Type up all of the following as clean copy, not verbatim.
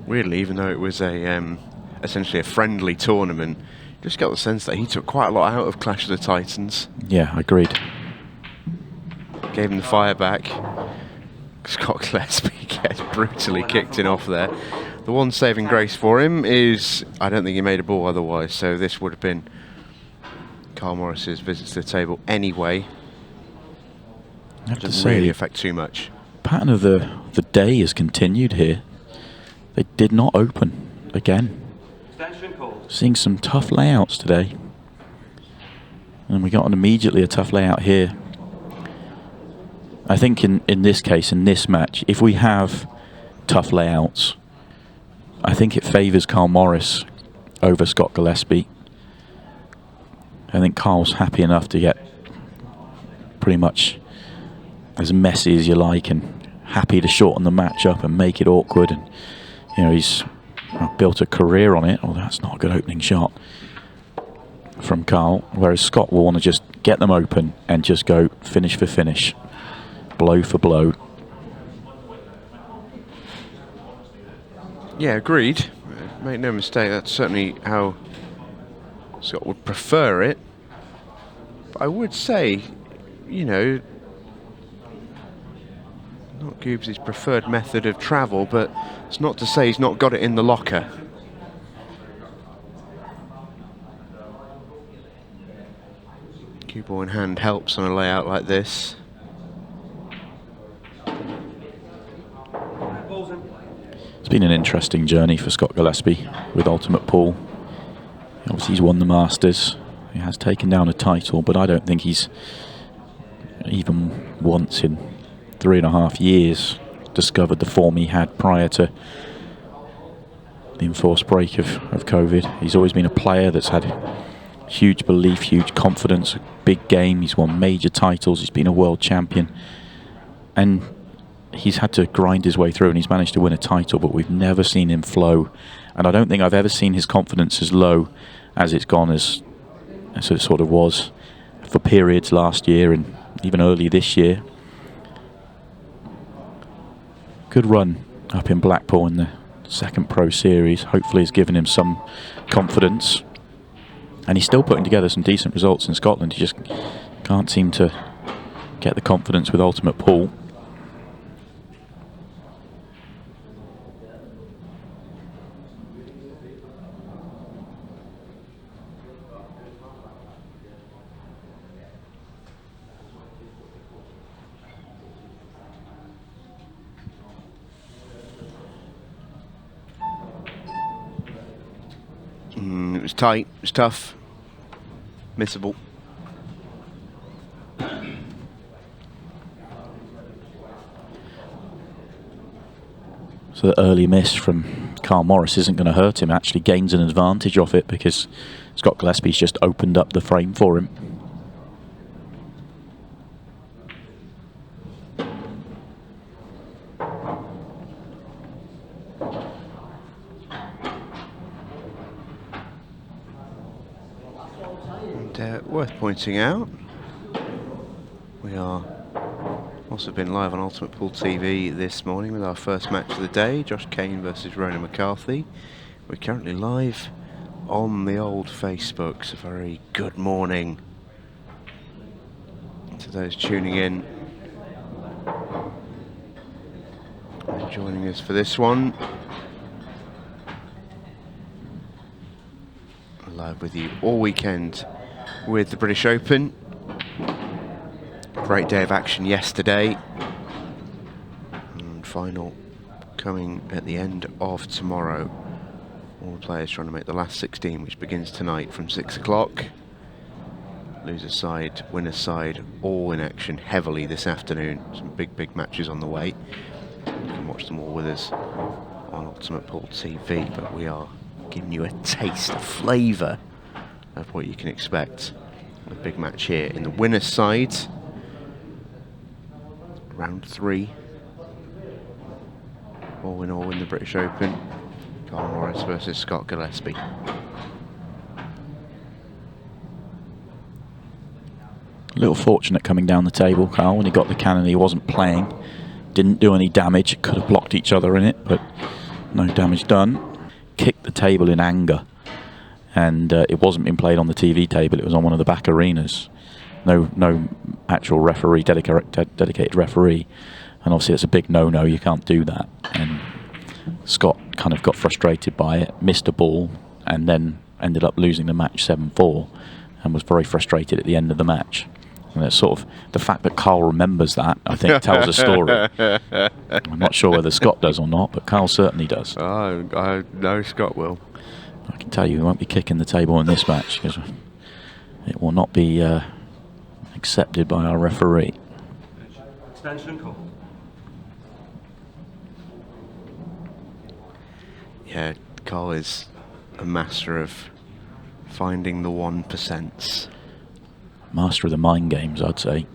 Weirdly, even though it was a essentially a friendly tournament, just got the sense that he took quite a lot out of Clash of the Titans. Yeah, agreed. Gave him the fire back. Scott Gillespie gets brutally kicked in off there. The one saving grace for him is I don't think he made a ball otherwise, so this would have been Carl Morris's visit to the table anyway. Doesn't really affect too much. Pattern of the day has continued here. They did not open again. Seeing some tough layouts today. And we got immediately a tough layout here. I think in this case, in this match, if we have tough layouts, I think it favours Carl Morris over Scott Gillespie. I think Carl's happy enough to get pretty much as messy as you like and happy to shorten the match up and make it awkward. And you know, he's built a career on it. Oh, that's not a good opening shot from Carl. Whereas Scott will want to just get them open and just go finish for finish, blow for blow. Yeah, agreed. Make no mistake, that's certainly how Scott would prefer it. But I would say, you know, not Goobs' preferred method of travel, but it's not to say he's not got it in the locker. Cue ball in hand helps on a layout like this. It's been an interesting journey for Scott Gillespie with Ultimate Pool. Obviously he's won the Masters, he has taken down a title, but I don't think he's even once in 3.5 years discovered the form he had prior to the enforced break of COVID. He's always been a player that's had huge belief, huge confidence, a big game. He's won major titles, he's been a world champion, and he's had to grind his way through, and he's managed to win a title, but we've never seen him flow. And I don't think I've ever seen his confidence as low as it's gone, as it sort of was for periods last year and even early this year. Good run up in Blackpool in the second Pro Series. Hopefully has given him some confidence. And he's still putting together some decent results in Scotland. He just can't seem to get the confidence with Ultimate Pool. It was tight, it was tough, missable. So the early miss from Carl Morris isn't going to hurt him, actually gains an advantage off it because Scott Gillespie's just opened up the frame for him. Worth pointing out, we are also been live on Ultimate Pool TV this morning with our first match of the day, Josh Kane versus Ronan McCarthy. We're currently live on the old Facebook, so very good morning to those tuning in and joining us for this one. We're live with you all weekend with the British Open. Great day of action yesterday. And final coming at the end of tomorrow. All the players trying to make the last 16, which begins tonight from 6 o'clock. Loser side, winner side, all in action heavily this afternoon. Some big matches on the way. You can watch them all with us on Ultimate Pool TV, but we are giving you a taste, a flavour of what you can expect. A big match here in the winner's side. Round 3. All in all in the British Open. Carl Morris versus Scott Gillespie. A little fortunate coming down the table, Carl, when he got the cannon. He wasn't playing, didn't do any damage, could have blocked each other in it, but no damage done. Kicked the table in anger, and it wasn't being played on the TV table. It was on one of the back arenas. No actual referee, dedicated referee, and obviously it's a big no-no. You can't do that. And Scott kind of got frustrated by it, missed a ball, and then ended up losing the match 7-4, and was very frustrated at the end of the match. And it's sort of the fact that Carl remembers that, I think, tells a story. I'm not sure whether Scott does or not, but Carl certainly does. Oh, I know Scott will. I can tell you he won't be kicking the table in this match, because it will not be accepted by our referee. Extension call. Yeah, Carl is a master of finding the 1%. Master of the mind games, I'd say.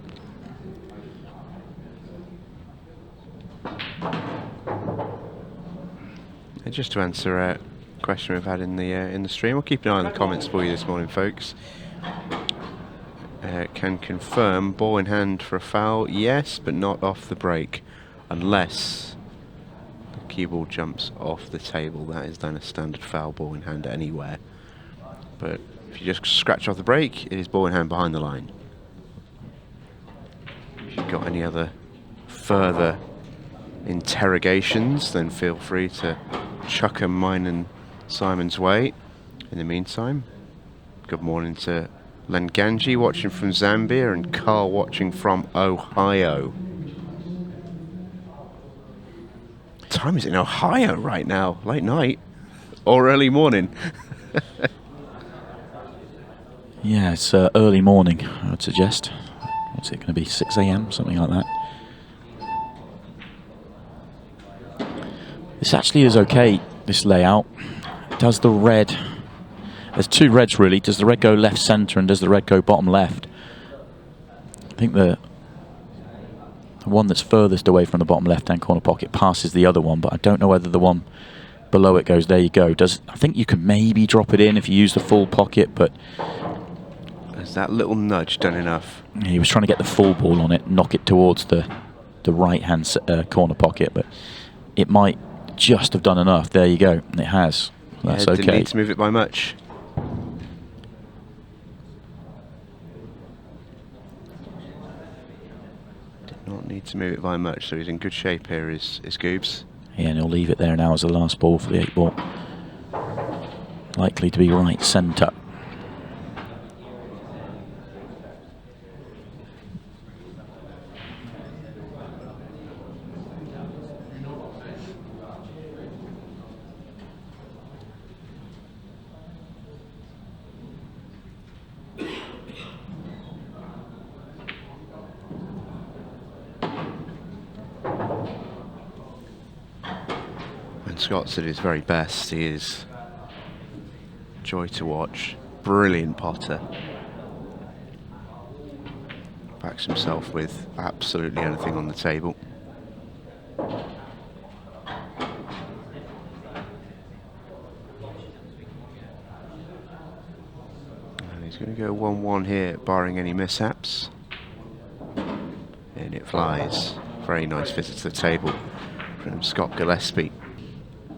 And just to answer a question we've had in the stream, we'll keep an eye on the comments for you this morning, folks. Can confirm ball in hand for a foul, yes, but not off the break, unless the cue ball jumps off the table. That is then a standard foul, ball in hand anywhere. But if you just scratch off the break, it is ball in hand behind the line. If you've got any other further interrogations, then feel free to chuck them mine and Simon's way. In the meantime, good morning to Len Ganji watching from Zambia and Carl watching from Ohio. What time is it in Ohio right now? Late night or early morning? Yeah, it's early morning, I would suggest. What's it going to be, 6 a.m., something like that? This actually is okay, this layout. Does the red... There's two reds, really. Does the red go left centre and does the red go bottom left? I think the one that's furthest away from the bottom left-hand corner pocket passes the other one, but I don't know whether the one below it goes, there you go. I think you can maybe drop it in if you use the full pocket, but... Is that little nudge done enough? He was trying to get the full ball on it, knock it towards the right-hand corner pocket, but it might just have done enough. There you go. It has. That's okay. Didn't need to move it by much. Did not need to move it by much, so he's in good shape here, is Goobs. Yeah, and he'll leave it there now as the last ball for the 8-ball. Likely to be right centre. Scott's at his very best. He is joy to watch. Brilliant potter. Backs himself with absolutely anything on the table. And he's going to go 1-1 here, barring any mishaps. And it flies. Very nice visit to the table from Scott Gillespie.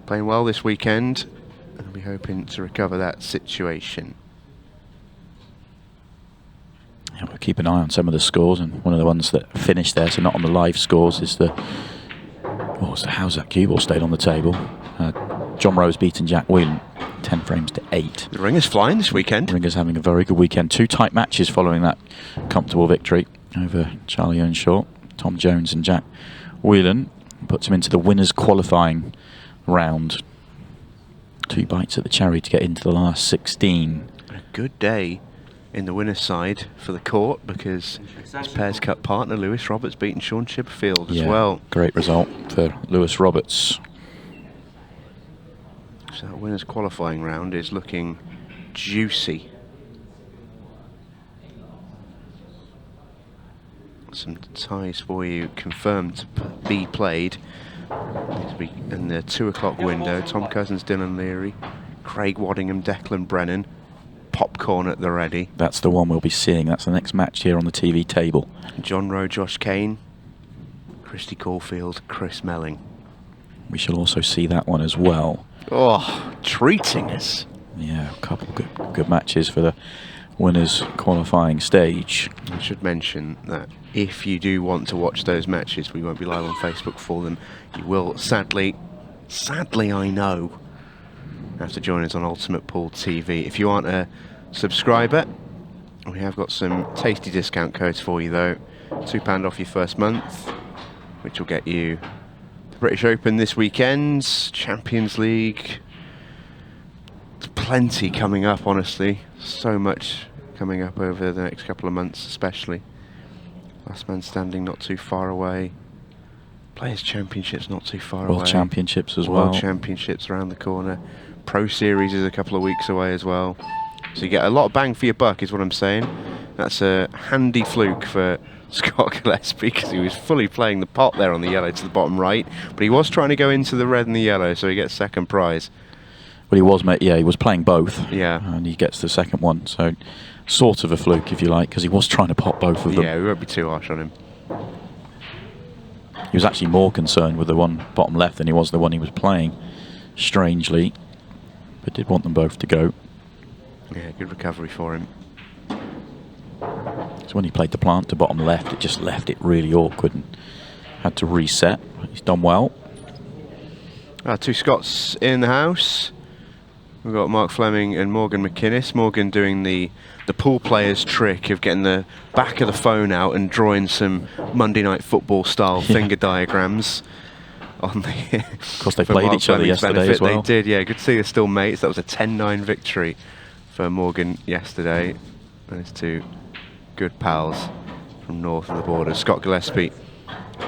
Playing well this weekend, and we'll be hoping to recover that situation. Yeah, we'll keep an eye on some of the scores, and one of the ones that finished there, so not on the live scores, is the... Oh, so how's that cue ball stayed on the table? John Rose beating Jack Whelan, 10 frames to 8. The Ringer's flying this weekend. Ringer's having a very good weekend. Two tight matches following that comfortable victory over Charlie Earnshaw. Tom Jones and Jack Whelan puts him into the winners qualifying round. 2 bites at the cherry to get into the last 16. A good day in the winner's side for the court, because his Pairs Cup partner Lewis Roberts beating Sean Chipperfield as well. Great result for Lewis Roberts. So that winners qualifying round is looking juicy. Some ties for you confirmed to be played. In the 2 o'clock window, Tom Cousins, Dylan Leary, Craig Waddingham, Declan Brennan, popcorn at the ready. That's the one we'll be seeing. That's the next match here on the TV table. John Rowe, Josh Kane, Christy Caulfield, Chris Melling. We shall also see that one as well. Oh, treating us. Yeah, a couple good matches for the winners qualifying stage. I should mention that if you do want to watch those matches, we won't be live on Facebook for them. You will sadly I know, have to join us on Ultimate Pool TV. If you aren't a subscriber, we have got some tasty discount codes for you though. £2 off your first month, which will get you the British Open this weekend, Champions League. Plenty coming up, honestly. So much coming up over the next couple of months, especially. Last Man Standing not too far away. Players' Championships not too far away. World Championships as well. World Championships around the corner. Pro Series is a couple of weeks away as well. So you get a lot of bang for your buck, is what I'm saying. That's a handy fluke for Scott Gillespie, because he was fully playing the pot there on the yellow to the bottom right, but he was trying to go into the red and the yellow, so he gets second prize. Well, he was, yeah, he was playing both. Yeah. And he gets the second one, so sort of a fluke, if you like, because he was trying to pot both of them. Yeah, we won't be too harsh on him. He was actually more concerned with the one bottom left than he was the one he was playing, strangely, but did want them both to go. Yeah, good recovery for him. So when he played the plant to bottom left, it just left it really awkward and had to reset. He's done well. Two Scots in the house. We've got Mark Fleming and Morgan McInnes. Morgan doing the pool player's trick of getting the back of the phone out and drawing some Monday Night Football style finger diagrams. On the of course, they played each other yesterday as well. They did, yeah. Good to see they're still mates. That was a 10-9 victory for Morgan yesterday. Those two good pals from north of the border. Scott Gillespie,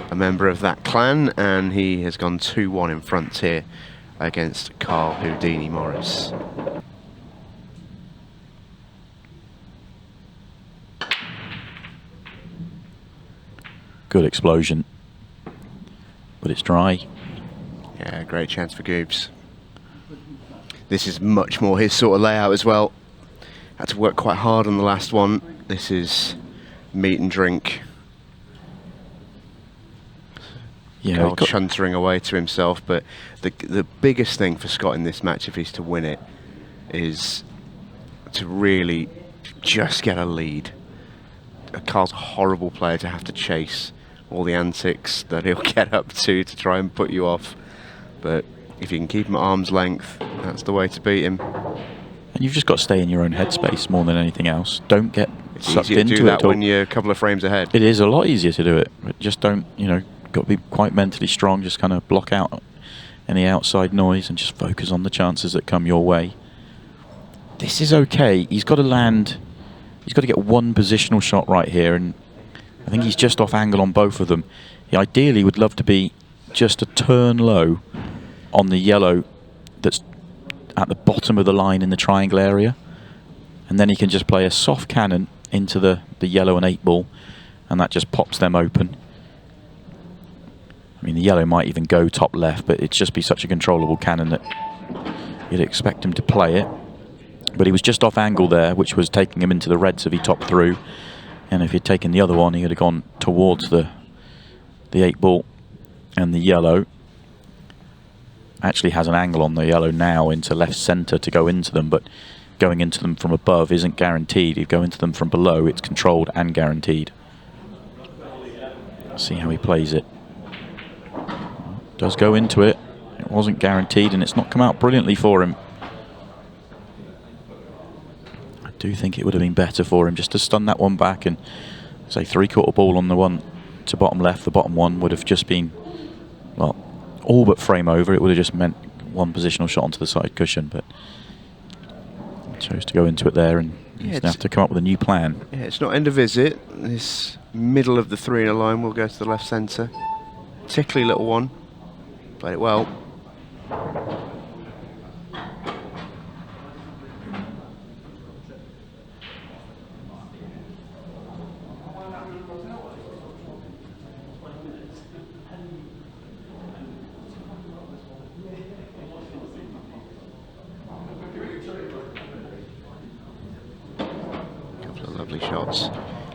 a member of that clan, and he has gone 2-1 in front here against Carl Houdini Morris. Good explosion, but it's dry. Yeah, great chance for Goobs. This is much more his sort of layout as well. Had to work quite hard on the last one. This is meat and drink. Yeah, Carl chuntering away to himself, but the biggest thing for Scott in this match, if he's to win it, is to really just get a lead. Carl's a horrible player to have to chase all the antics that he'll get up to try and put you off. But if you can keep him at arm's length, that's the way to beat him. And you've just got to stay in your own headspace more than anything else. Don't get sucked Easier to into do that it. when you're a couple of frames ahead. It is a lot easier to do it. But just don't, got to be quite mentally strong. Just kind of block out any outside noise and just focus on the chances that come your way. This is okay. He's got to land. He's got to get one positional shot right here, and I think he's just off angle on both of them. He ideally would love to be just a turn low on the yellow that's at the bottom of the line in the triangle area, and then he can just play a soft cannon into the yellow and 8-ball, and that just pops them open. I mean, the yellow might even go top left, but it'd just be such a controllable cannon that you'd expect him to play it. But he was just off angle there, which was taking him into the reds if he topped through. And if he'd taken the other one, he would have gone towards the 8-ball. And the yellow actually has an angle on the yellow now into left centre to go into them, but going into them from above isn't guaranteed. If you go into them from below, it's controlled and guaranteed. See how he plays it. Does go into it. It wasn't guaranteed, and it's not come out brilliantly for him. I do think it would have been better for him just to stun that one back and say 3/4 ball on the one to bottom left. The bottom one would have just been, well, all but frame over. It would have just meant one positional shot onto the side cushion, but chose to go into it there, and he's going to have to come up with a new plan. Yeah, it's not end of visit. This middle of the 3 in a line will go to the left centre. Tickly little one. Played it well. Couple of lovely shots.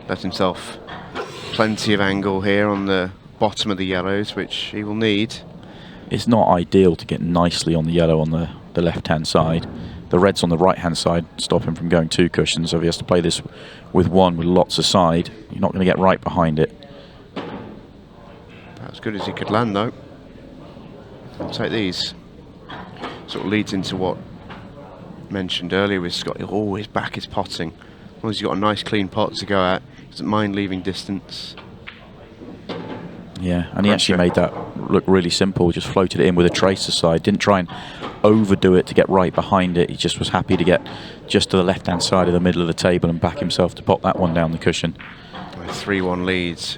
Left himself plenty of angle here on the bottom of the yellows, which he will need. it's not ideal to get nicely on the yellow on the left-hand side. The red's on the right-hand side, stop him from going 2 cushions. So if he has to play this with 1 with lots of side, you're not going to get right behind it. As good as he could land, though. I'll take these. Sort of leads into what mentioned earlier with Scott. He'll always back his potting. As long as he's got a nice clean pot to go at, he doesn't mind leaving distance. Yeah, and he actually made that look really simple. Just floated it in with a tracer side. Didn't try and overdo it to get right behind it. He just was happy to get just to the left-hand side of the middle of the table and back himself to pop that one down the cushion. 3-1 leads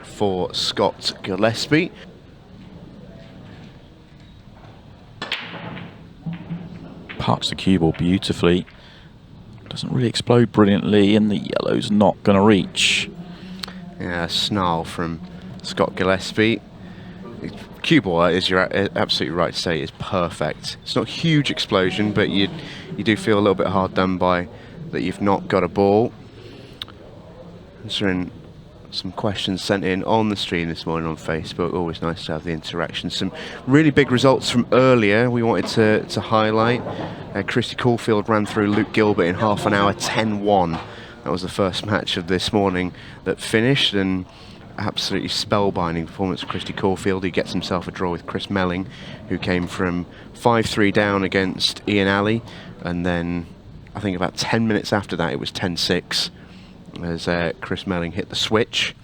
for Scott Gillespie. Parks the cue ball beautifully. Doesn't really explode brilliantly, and the yellow's not going to reach. Yeah, a snarl from Scott Gillespie. Cue ball, as you're absolutely right to say, is perfect. It's not a huge explosion, but you do feel a little bit hard done by that you've not got a ball. Answering some questions sent in on the stream this morning on Facebook. Always nice to have the interaction. Some really big results from earlier we wanted to highlight. Christy Caulfield ran through Luke Gilbert in half an hour, 10-1. That was the first match of this morning that finished, and absolutely spellbinding performance of Christy Caulfield. He gets himself a draw with Chris Melling, who came from 5-3 down against Ian Alley, and then I think about 10 minutes after that it was 10-6 as Chris Melling hit the switch.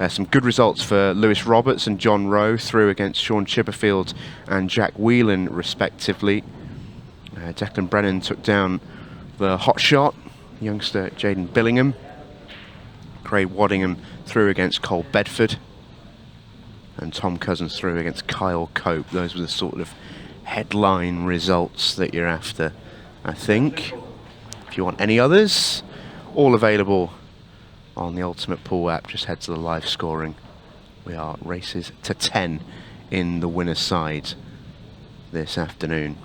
Some good results for Lewis Roberts and John Rowe through against Sean Chipperfield and Jack Whelan respectively. Declan Brennan took down the hot shot, youngster Jaden Billingham. Craig Waddingham through against Cole Bedford. And Tom Cousins through against Kyle Cope. Those were the sort of headline results that you're after, I think. If you want any others, all available on the Ultimate Pool app. Just head to the live scoring. We are races to 10 in the winner's side this afternoon.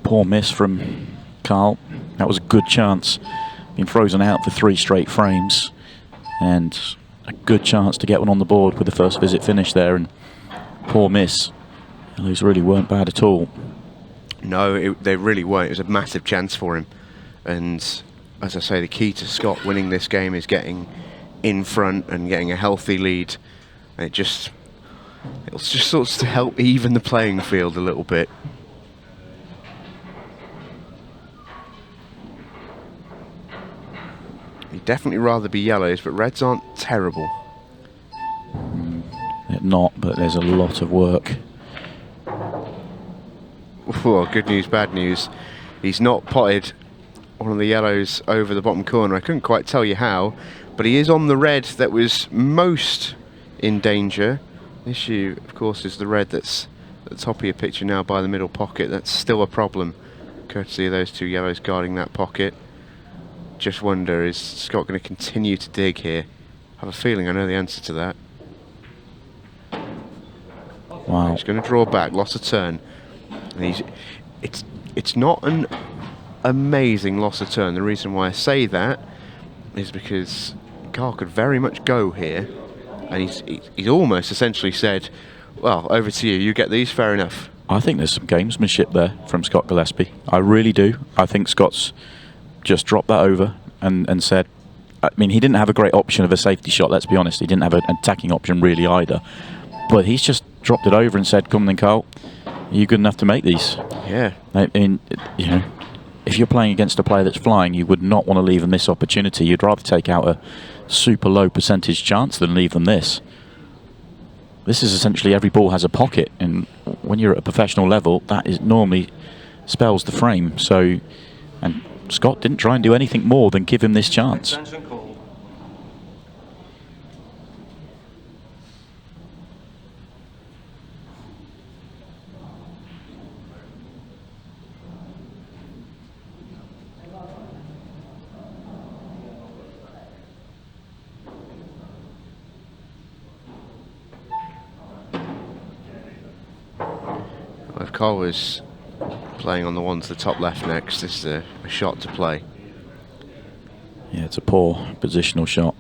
Poor miss from Carl. That was a good chance. Been frozen out for 3 straight frames, and a good chance to get one on the board with the first visit finish there, and poor miss. Those really weren't bad at all. No, they really weren't. It was a massive chance for him. And as I say, the key to Scott winning this game is getting in front and getting a healthy lead. And it'll just sort of to help even the playing field a little bit. You'd definitely rather be yellows, but reds aren't terrible. Not, but there's a lot of work. Well, good news, bad news. He's not potted one of the yellows over the bottom corner. I couldn't quite tell you how, but he is on the red that was most in danger. The issue, of course, is the red that's at the top of your picture now by the middle pocket. That's still a problem, courtesy of those 2 yellows guarding that pocket. Just wonder, is Scott going to continue to dig here? I have a feeling I know the answer to that. Wow. He's going to draw back, loss of turn. And it's not an amazing loss of turn. The reason why I say that is because Carl could very much go here, and he's almost essentially said, well, over to you, you get these, fair enough. I think there's some gamesmanship there from Scott Gillespie. I really do. I think Scott's just dropped that over and said, I mean, he didn't have a great option of a safety shot, let's be honest. He didn't have an attacking option really either. But he's just dropped it over and said, come then, Carl, are you good enough to make these? Yeah. I mean, you know, if you're playing against a player that's flying, you would not want to leave them this opportunity. You'd rather take out a super low percentage chance than leave them this. This is essentially every ball has a pocket, and when you're at a professional level, that is normally spells the frame. So, and Scott didn't try and do anything more than give him this chance. Extension call. If Carl was playing on the one to the top left next, this is a shot to play. Yeah, it's a poor positional shot.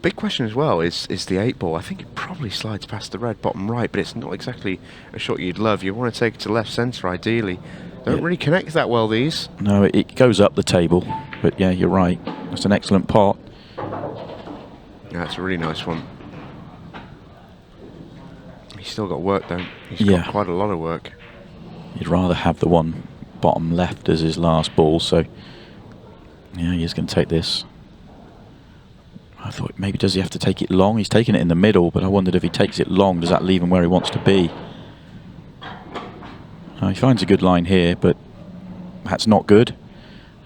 Big question as well is the 8-ball. I think it probably slides past the red bottom right, but it's not exactly a shot you'd love. You want to take it to left centre ideally. Don't really connect that well, these. No, it goes up the table, but yeah, you're right. That's an excellent pot. Yeah, it's a really nice one. He's still got work though. He's Yeah. got quite a lot of work. You'd rather have the one bottom left as his last ball, so yeah, he's going to take this. I thought maybe does he have to take it long? He's taking it in the middle, but I wondered if he takes it long, does that leave him where he wants to be? He finds a good line here, but that's not good.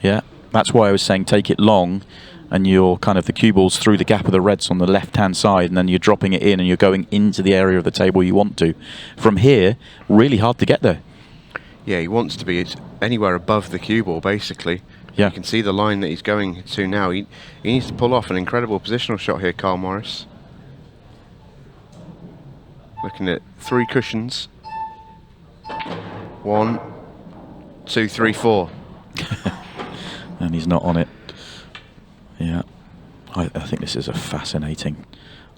Yeah, that's why I was saying take it long, and you're kind of the cue ball's through the gap of the reds on the left-hand side, and then you're dropping it in and you're going into the area of the table you want to. From here, really hard to get there. Yeah, he wants to be anywhere above the cue ball, basically. Yeah. You can see the line that he's going to now. He needs to pull off an incredible positional shot here, Carl Morris. Looking at 3 cushions. 1, 2, 3, 4. And he's not on it. Yeah. I think this is a fascinating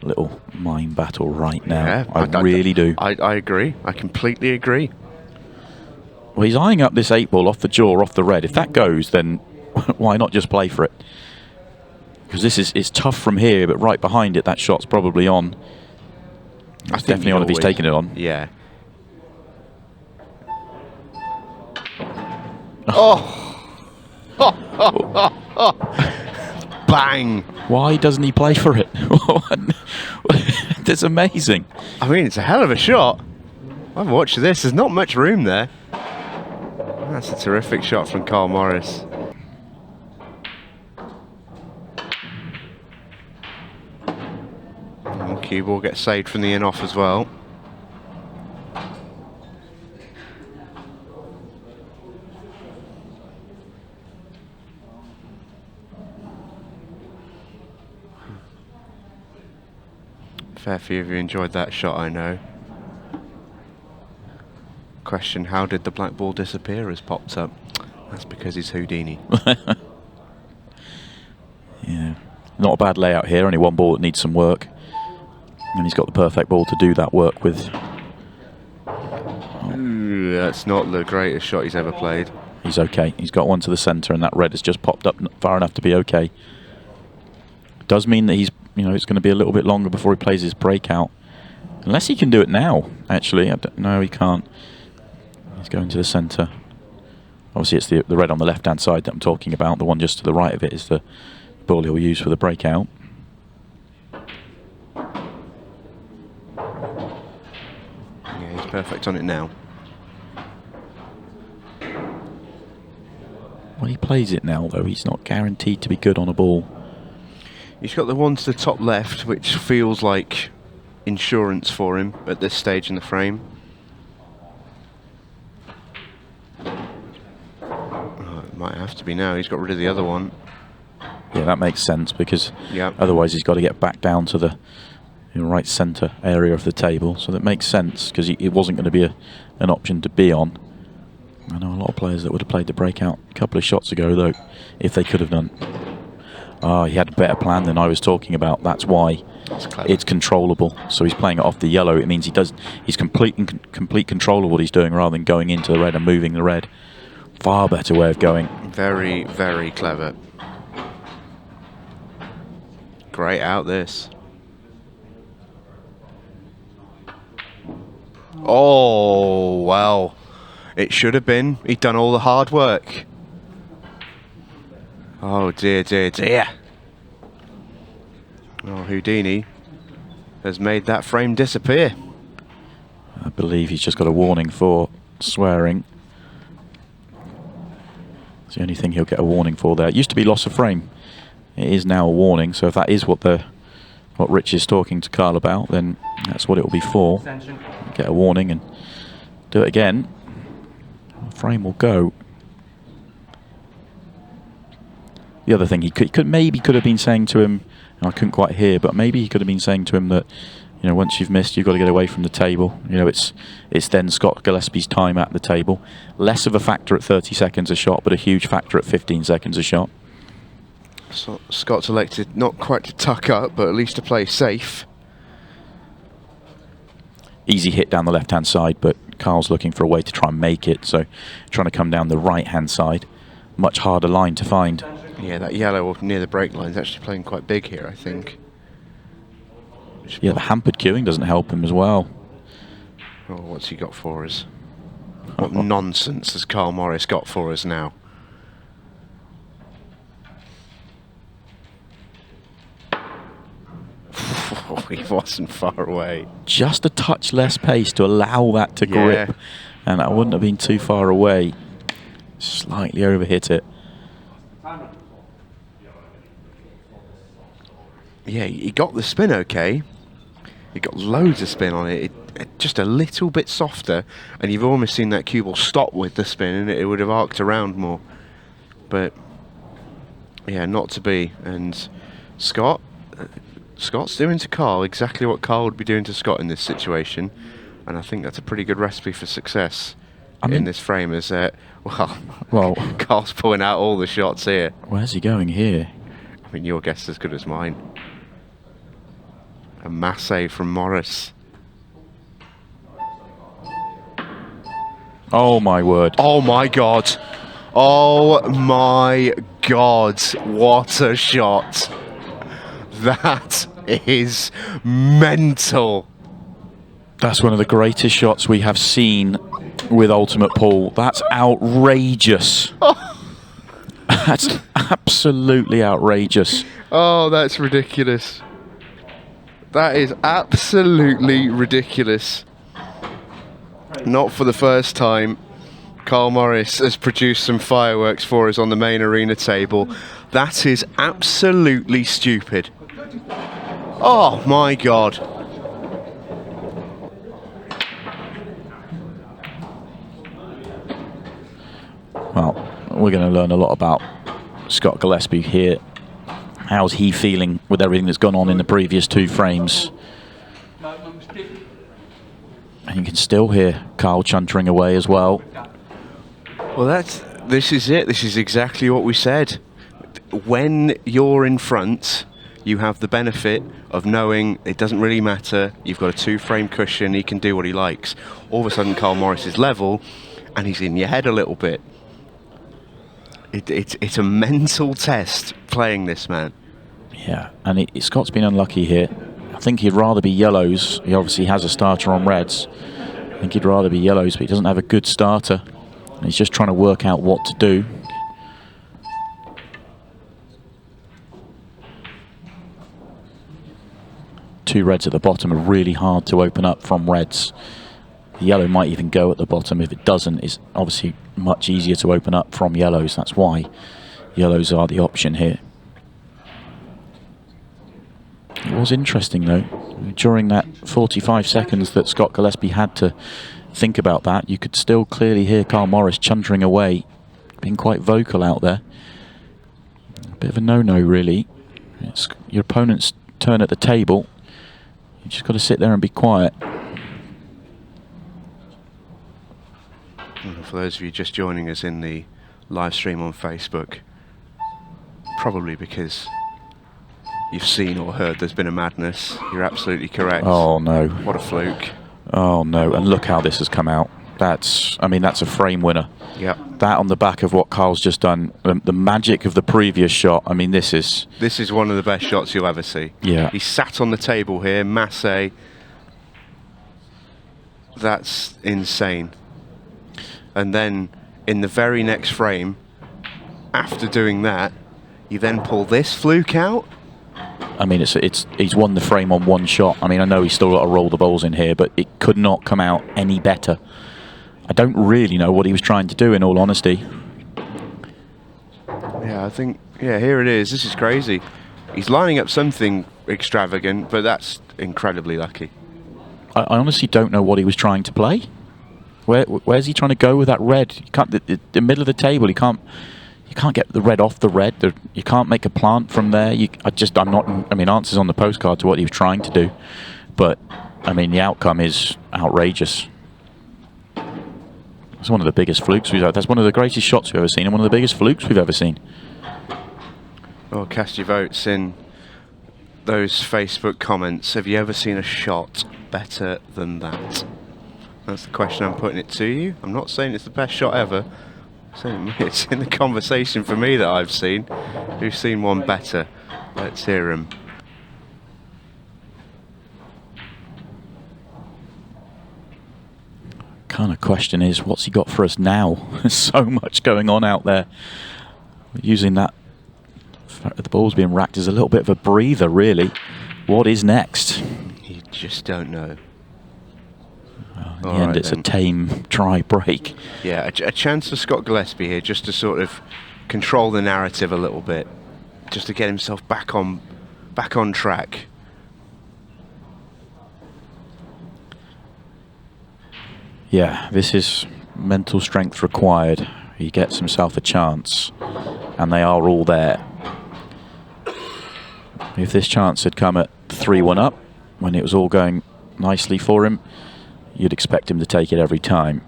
little mind battle right now. Yeah, I really do. I agree. I completely agree. Well, he's eyeing up this 8-ball off the jaw, off the red. If that goes, then why not just play for it? Because this is tough from here, but right behind it, that shot's probably on. It's definitely on if he's taking it on. Yeah. Oh! Bang! Why doesn't he play for it? That's amazing. I mean, it's a hell of a shot. I've watched this. There's not much room there. That's a terrific shot from Carl Morris. And cue ball gets saved from the in-off as well. Fair few of you enjoyed that shot, I know. Question, how did the black ball disappear has popped up. That's because he's Houdini. Yeah, not a bad layout here, only one ball that needs some work. And he's got the perfect ball to do that work with. Ooh, that's not the greatest shot he's ever played. He's okay. He's got one to the centre, and that red has just popped up far enough to be okay. Does mean that he's, it's going to be a little bit longer before he plays his breakout. Unless he can do it now, actually. No, he can't. He's going to the centre. Obviously, it's the red on the left-hand side that I'm talking about. The one just to the right of it is the ball he'll use for the breakout. Yeah, he's perfect on it now. When he plays it now, though, he's not guaranteed to be good on a ball. He's got the one to the top left, which feels like insurance for him at this stage in the frame. Oh, it might have to be now. He's got rid of the other one. Yeah, that makes sense, because Yep. otherwise he's got to get back down to the right centre area of the table. So that makes sense, because it wasn't going to be an option to be on. I know a lot of players that would have played the breakout a couple of shots ago, though, if they could have done. He had a better plan than I was talking about. That's why it's controllable. So he's playing it off the yellow. It means he's complete control of what he's doing rather than going into the red and moving the red. Far better way of going. Very, very clever. Great out this. Oh, well. It should have been. He'd done all the hard work. Oh dear, dear, dear. Oh, Houdini has made that frame disappear. I believe he's just got a warning for swearing. It's the only thing he'll get a warning for there. It used to be loss of frame. It is now a warning, so if that is what Rich is talking to Carl about, then that's what it will be for. Get a warning and do it again. The frame will go. The other thing he maybe could have been saying to him, and I couldn't quite hear, but maybe he could have been saying to him that, once you've missed, you've got to get away from the table. It's then Scott Gillespie's time at the table. Less of a factor at 30 seconds a shot, but a huge factor at 15 seconds a shot. So Scott's elected not quite to tuck up, but at least to play safe. Easy hit down the left-hand side, but Carl's looking for a way to try and make it, so trying to come down the right-hand side. Much harder line to find. Yeah, that yellow near the break line is actually playing quite big here, I think. Yeah, the hampered queuing doesn't help him as well. Oh, what's he got for us? What nonsense has Carl Morris got for us now? Oh, he wasn't far away. Just a touch less pace to allow that to grip. And that wouldn't have been too far away. Slightly overhit it. Yeah, he got the spin okay. He got loads of spin on it. Just a little bit softer, and you've almost seen that cue ball stop with the spin, and it would have arced around more. But yeah, not to be. And Scott's doing to Carl exactly what Carl would be doing to Scott in this situation, and I think that's a pretty good recipe for success in this frame. Is well, Carl's pulling out all the shots here. Where's he going here? I mean, your guess is as good as mine. A masse from Morris. Oh my word. Oh my god. Oh my god. What a shot. That is mental. That's one of the greatest shots we have seen with Ultimate Pool. That's outrageous. That's absolutely outrageous. Oh, that's ridiculous. That is absolutely ridiculous. Not for the first time, Carl Morris has produced some fireworks for us on the main arena table. That is absolutely stupid. Oh my god. Well, we're going to learn a lot about Scott Gillespie here. How's he feeling with everything that's gone on in the previous two frames? And you can still hear Carl chuntering away as well. Well, this is it. This is exactly what we said. When you're in front, you have the benefit of knowing it doesn't really matter. You've got a two-frame cushion. He can do what he likes. All of a sudden, Carl Morris is level, and he's in your head a little bit. It's a mental test playing this, man. Yeah, and Scott's been unlucky here. I think he'd rather be yellows. He obviously has a starter on reds. I think he'd rather be yellows, but he doesn't have a good starter. And he's just trying to work out what to do. Two reds at the bottom are really hard to open up from reds. The yellow might even go at the bottom. If it doesn't, it's obviously much easier to open up from yellows. That's why yellows are the option here. It was interesting though, during that 45 seconds that Scott Gillespie had to think about that, you could still clearly hear Carl Morris chuntering away, being quite vocal out there. A bit of a no-no really. It's your opponent's turn at the table. You just got to sit there and be quiet. For those of you just joining us in the live stream on Facebook, probably because you've seen or heard there's been a madness. You're absolutely correct. Oh no. What a fluke. Oh no, and look how this has come out. That's a frame winner. Yep. That on the back of what Carl's just done, the magic of the previous shot. I mean, this is one of the best shots you'll ever see. Yeah. He sat on the table here, masse. That's insane. And then in the very next frame, after doing that, you then pull this fluke out. I mean, he's won the frame on one shot. I mean, I know he's still got to roll the balls in here, but it could not come out any better. I don't really know what he was trying to do, in all honesty. Yeah, I think, here it is. This is crazy. He's lining up something extravagant, but that's incredibly lucky. I honestly don't know what he was trying to play. Where's he trying to go with that red? You can't, the middle of the table, you can't get the red off the red. You can't make a plant from there. Answers on the postcard to what he was trying to do. But, I mean, the outcome is outrageous. That's one of the biggest flukes we've had. That's one of the greatest shots we've ever seen and one of the biggest flukes we've ever seen. Well, cast your votes in those Facebook comments. Have you ever seen a shot better than that? That's the question I'm putting it to you. I'm not saying it's the best shot ever. I'm saying it's in the conversation for me that I've seen. Who's seen one better? Let's hear him. Kind of question is, what's he got for us now? There's so much going on out there. Using that, the ball's being racked as a little bit of a breather, really. What is next? You just don't know. Well, in the end, it's a tame try break. Yeah, a chance for Scott Gillespie here just to sort of control the narrative a little bit, just to get himself back on track. Yeah, this is mental strength required. He gets himself a chance, and they are all there. If this chance had come at 3-1 up, when it was all going nicely for him, you'd expect him to take it every time.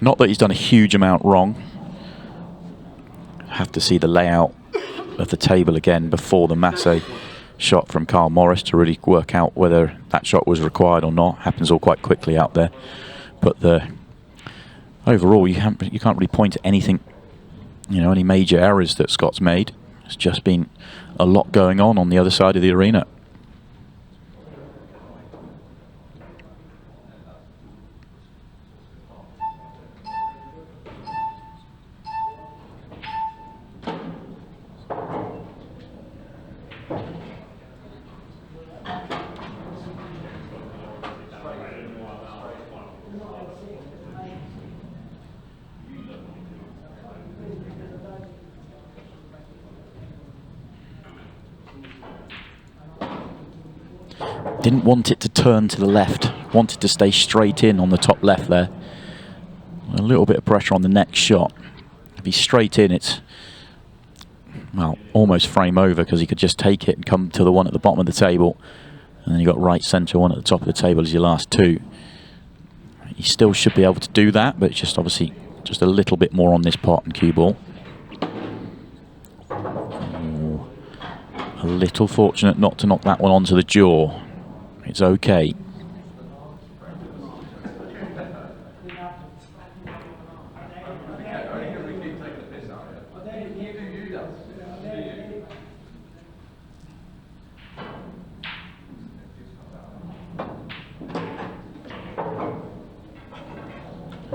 Not that he's done a huge amount wrong. Have to see the layout of the table again before the Massey shot from Carl Morris to really work out whether that shot was required or not. Happens all quite quickly out there. But overall, you can't really point to anything, any major errors that Scott's made. It's just been a lot going on the other side of the arena. Didn't want it to turn to the left. Wanted to stay straight in on the top left there. A little bit of pressure on the next shot. If he's straight in, it's, well, almost frame over, because he could just take it and come to the one at the bottom of the table. And then you got right centre, one at the top of the table as your last two. He still should be able to do that, but it's just obviously just a little bit more on this pot and cue ball. Ooh, a little fortunate not to knock that one onto the jaw. It's okay.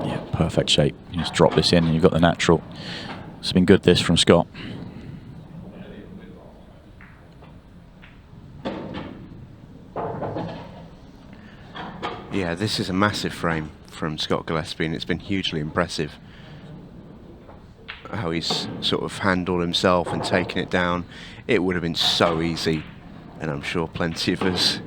Yeah, perfect shape. You just drop this in and you've got the natural. It's been good, this, from Scott. Yeah, this is a massive frame from Scott Gillespie, and it's been hugely impressive how he's sort of handled himself and taken it down. It would have been so easy, and I'm sure plenty of us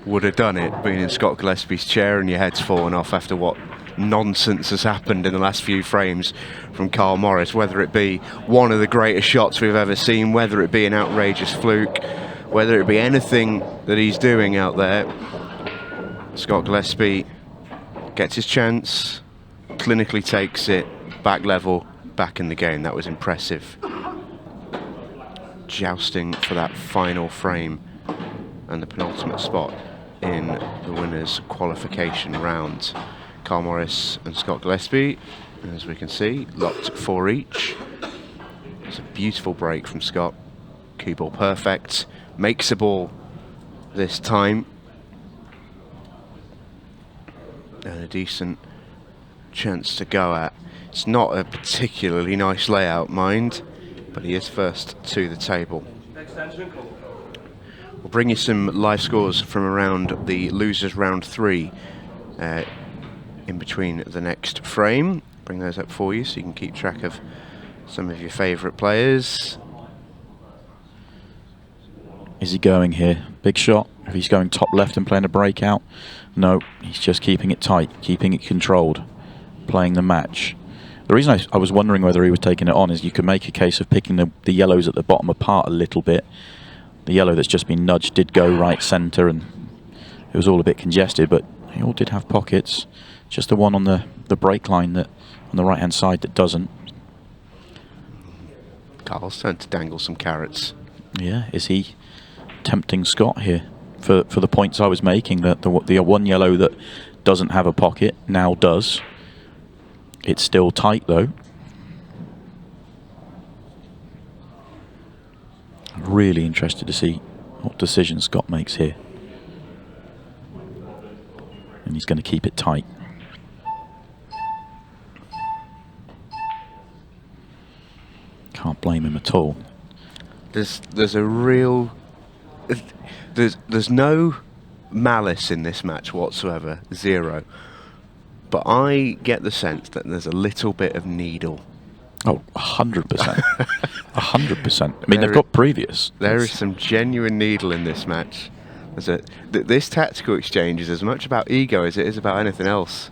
would have done it, being in Scott Gillespie's chair and your head's fallen off after what nonsense has happened in the last few frames from Carl Morris, whether it be one of the greatest shots we've ever seen, whether it be an outrageous fluke, whether it be anything that he's doing out there. Scott Gillespie gets his chance, clinically takes it, back level, back in the game. That was impressive. Jousting for that final frame and the penultimate spot in the winners' qualification round. Carl Morris and Scott Gillespie, as we can see, locked 4 each. It's a beautiful break from Scott. Cue ball perfect, makes a ball this time. And a decent chance to go at. It's not a particularly nice layout, mind, but he is first to the table. We'll bring you some live scores from around the losers round 3 in between the next frame. Bring those up for you so you can keep track of some of your favourite players. Is he going here? Big shot. If he's going top left and playing a breakout, no, he's just keeping it tight, keeping it controlled, playing the match. The reason I was wondering whether he was taking it on is you could make a case of picking the yellows at the bottom apart a little bit. The yellow that's just been nudged did go right centre, and it was all a bit congested, but they all did have pockets. Just the one on the break line that on the right hand side that doesn't. Carl's turn to dangle some carrots. Yeah, is he tempting Scott here for the points I was making? That the one yellow that doesn't have a pocket now does. It's still tight though. Really interested to see what decision Scott makes here. And he's going to keep it tight. Can't blame him at all. There's a real... There's no malice in this match whatsoever. Zero. But I get the sense that there's a little bit of needle. Oh, 100%. 100%. I mean, they've got previous. There is some genuine needle in this match. This tactical exchange is as much about ego as it is about anything else.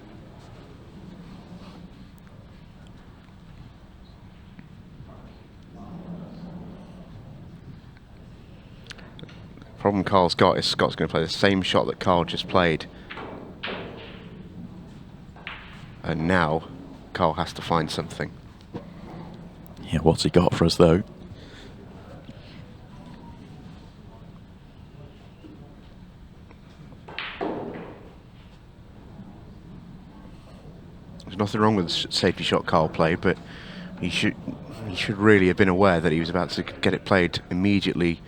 The problem Carl's got is Scott's going to play the same shot that Carl just played. And now Carl has to find something. Yeah, what's he got for us though? There's nothing wrong with the safety shot Carl played, but he should really have been aware that he was about to get it played immediately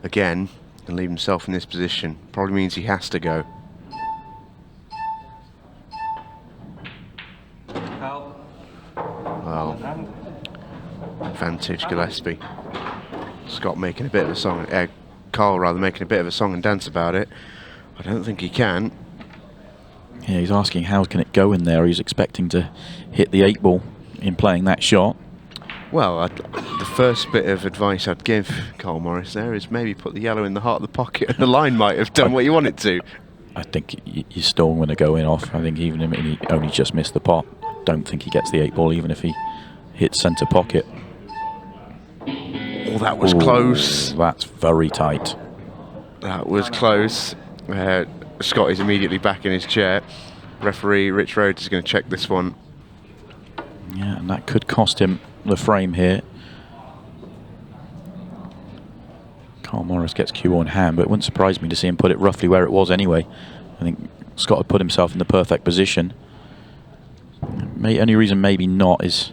again and leave himself in this position. Probably means he has to go. Well, advantage Gillespie. Scott making a bit of a song, Carl rather making a bit of a song and dance about it. I don't think he can. Yeah, he's asking how can it go in there. He's expecting to hit the 8 ball in playing that shot. Well, the first bit of advice I'd give Carl Morris there is maybe put the yellow in the heart of the pocket and the line might have done what you want it to. I think he's still going to go in off. I think even if he only just missed the pot, I don't think he gets the 8 ball even if he hits centre pocket. Oh, that was close. That's very tight. That was close. Scott is immediately back in his chair. Referee Rich Rhodes is going to check this one. Yeah, and that could cost him the frame here. Carl Morris gets cue ball in hand, but it wouldn't surprise me to see him put it roughly where it was anyway. I think Scott had put himself in the perfect position. Only reason maybe not is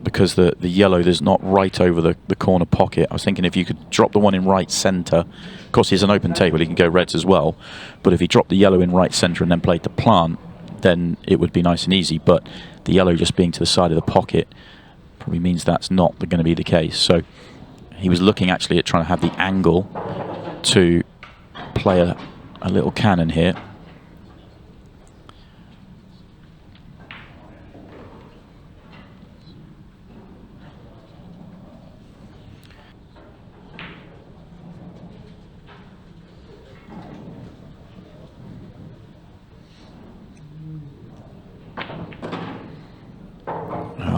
because the yellow is not right over the corner pocket. I was thinking if you could drop the one in right centre, of course he's an open table, he can go reds as well, but if he dropped the yellow in right centre and then played the plant, then it would be nice and easy, but the yellow just being to the side of the pocket probably means that's not going to be the case. So he was looking actually at trying to have the angle to play a little cannon here.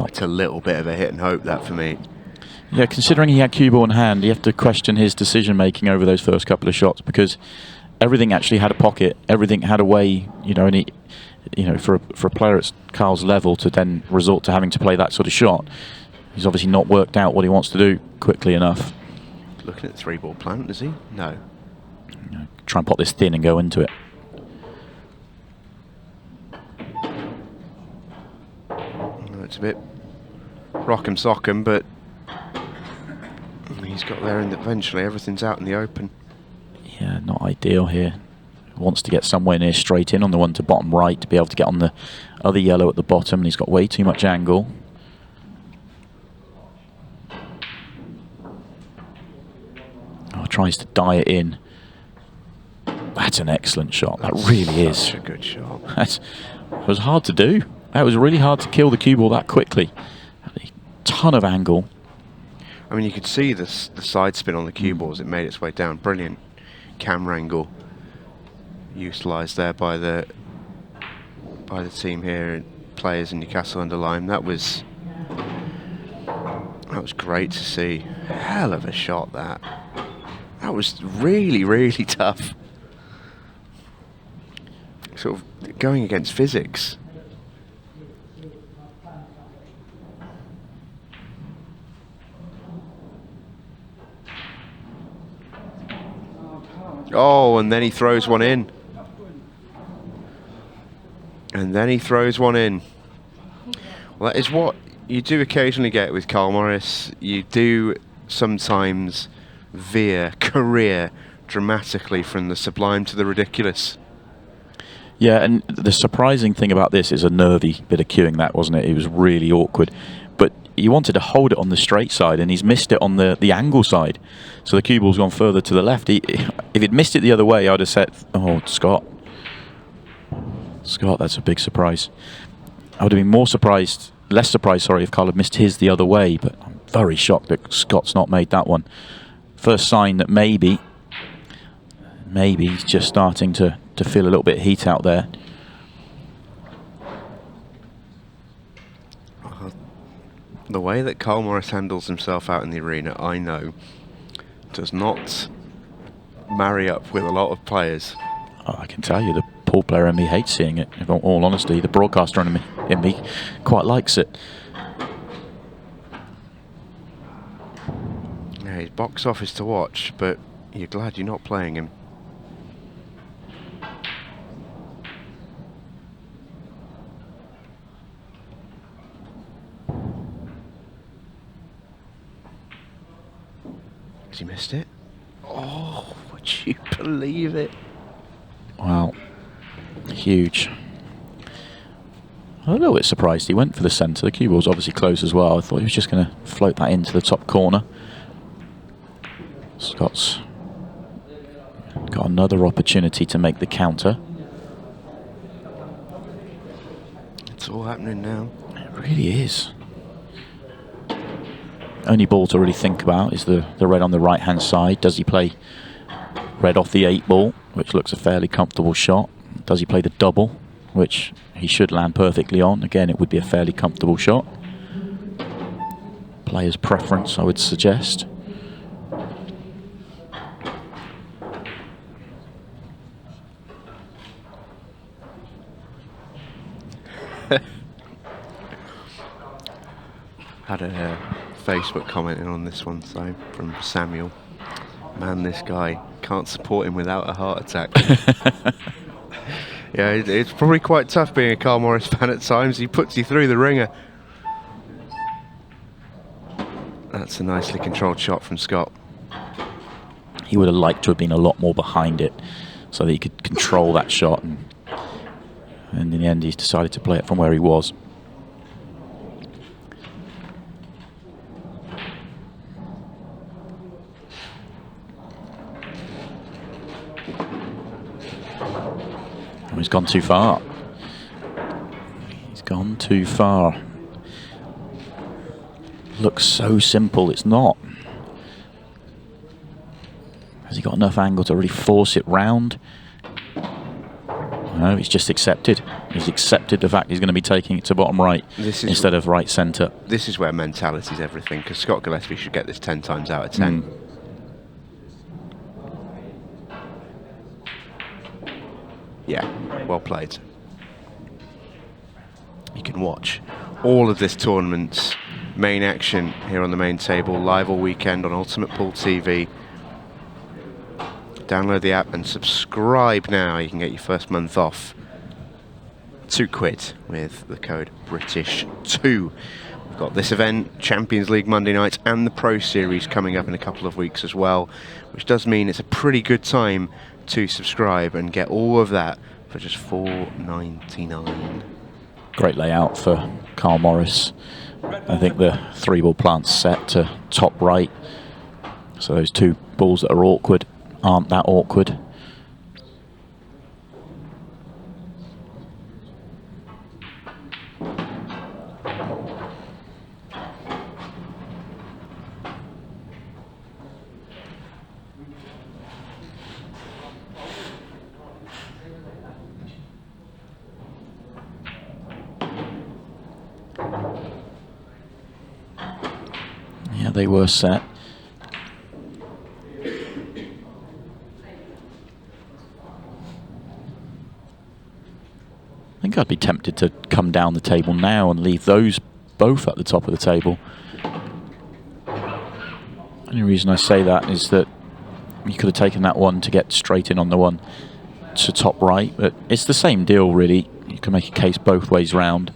It's a little bit of a hit and hope, that, for me. Yeah, considering he had cue ball in hand, you have to question his decision making over those first couple of shots because everything actually had a pocket, everything had a way, and for a player at Carl's level to then resort to having to play that sort of shot, he's obviously not worked out what he wants to do quickly enough. Looking at the 3 ball plant, is he? No. Try and pot this thin and go into it. It's a bit rock'em sock'em, but he's got there and eventually everything's out in the open. Yeah, not ideal here. Wants to get somewhere near straight in on the one to bottom right to be able to get on the other yellow at the bottom, and he's got way too much angle. Tries to die it in. That's an excellent shot. That really is. Such a good shot. It was hard to do. That was really hard to kill the cue ball that quickly. A ton of angle. I mean, you could see the side spin on the cue ball as it made its way down. Brilliant camera angle utilised there by the team here, players in Newcastle under Lyme. That was great to see. Hell of a shot, that. That was really, really tough. Sort of going against physics. Oh, and then he throws one in. And then he throws one in. Well, that is what you do occasionally get with Carl Morris. You do sometimes career dramatically from the sublime to the ridiculous. Yeah, and the surprising thing about this is a nervy bit of cueing, that, wasn't it? It was really awkward. But he wanted to hold it on the straight side, and he's missed it on the angle side. So the cue ball's gone further to the left. If he'd missed it the other way, I'd have said, oh, Scott, that's a big surprise. I would have been less surprised, if Carl had missed his the other way, but I'm very shocked that Scott's not made that one. First sign that maybe he's just starting to feel a little bit of heat out there. The way that Carl Morris handles himself out in the arena, I know, does not marry up with a lot of players. Oh, I can tell you, the pool player in me hates seeing it. In all honesty, the broadcaster in me quite likes it. Yeah, he's box office to watch, but you're glad you're not playing him. Has he missed it? Oh, would you believe it? Wow. Huge. I'm a little bit surprised he went for the centre. The cue ball's obviously close as well. I thought he was just going to float that into the top corner. Scott's got another opportunity to make the counter. It's all happening now. It really is. Only ball to really think about is the red on the right-hand side. Does he play red off the 8 ball, which looks a fairly comfortable shot? Does he play the double, which he should land perfectly on? Again, it would be a fairly comfortable shot. Player's preference, I would suggest. Had a Facebook commenting on this one, so from Samuel. Man, this guy can't support him without a heart attack. Yeah, it's probably quite tough being a Carl Morris fan at times. He puts you through the ringer. That's a nicely controlled shot from Scott. He would have liked to have been a lot more behind it so that he could control that shot. And in the end, he's decided to play it from where he was. Oh, he's gone too far. He's gone too far. Looks so simple, it's not. Has he got enough angle to really force it round? No, he's just accepted. He's accepted the fact he's going to be taking it to bottom right instead of right centre. This is where mentality is everything, because Scott Gillespie should get this 10 times out of 10. Yeah, well played. You can watch all of this tournament's main action here on the main table, live all weekend on Ultimate Pool TV. Download the app and subscribe now. You can get your first month off. £2 with the code British2. We've got this event, Champions League Monday night, and the Pro Series coming up in a couple of weeks as well, which does mean it's a pretty good time to subscribe and get all of that for just $4.99. Great layout for Carl Morris. I think the 3-ball plant's set to top right, so those 2 balls that are awkward aren't that awkward. Yeah, they were set. I think I'd be tempted to come down the table now and leave those both at the top of the table. Only reason I say that is that You could have taken that one to get straight in on the one to top right, but it's the same deal really. You can make a case both ways round.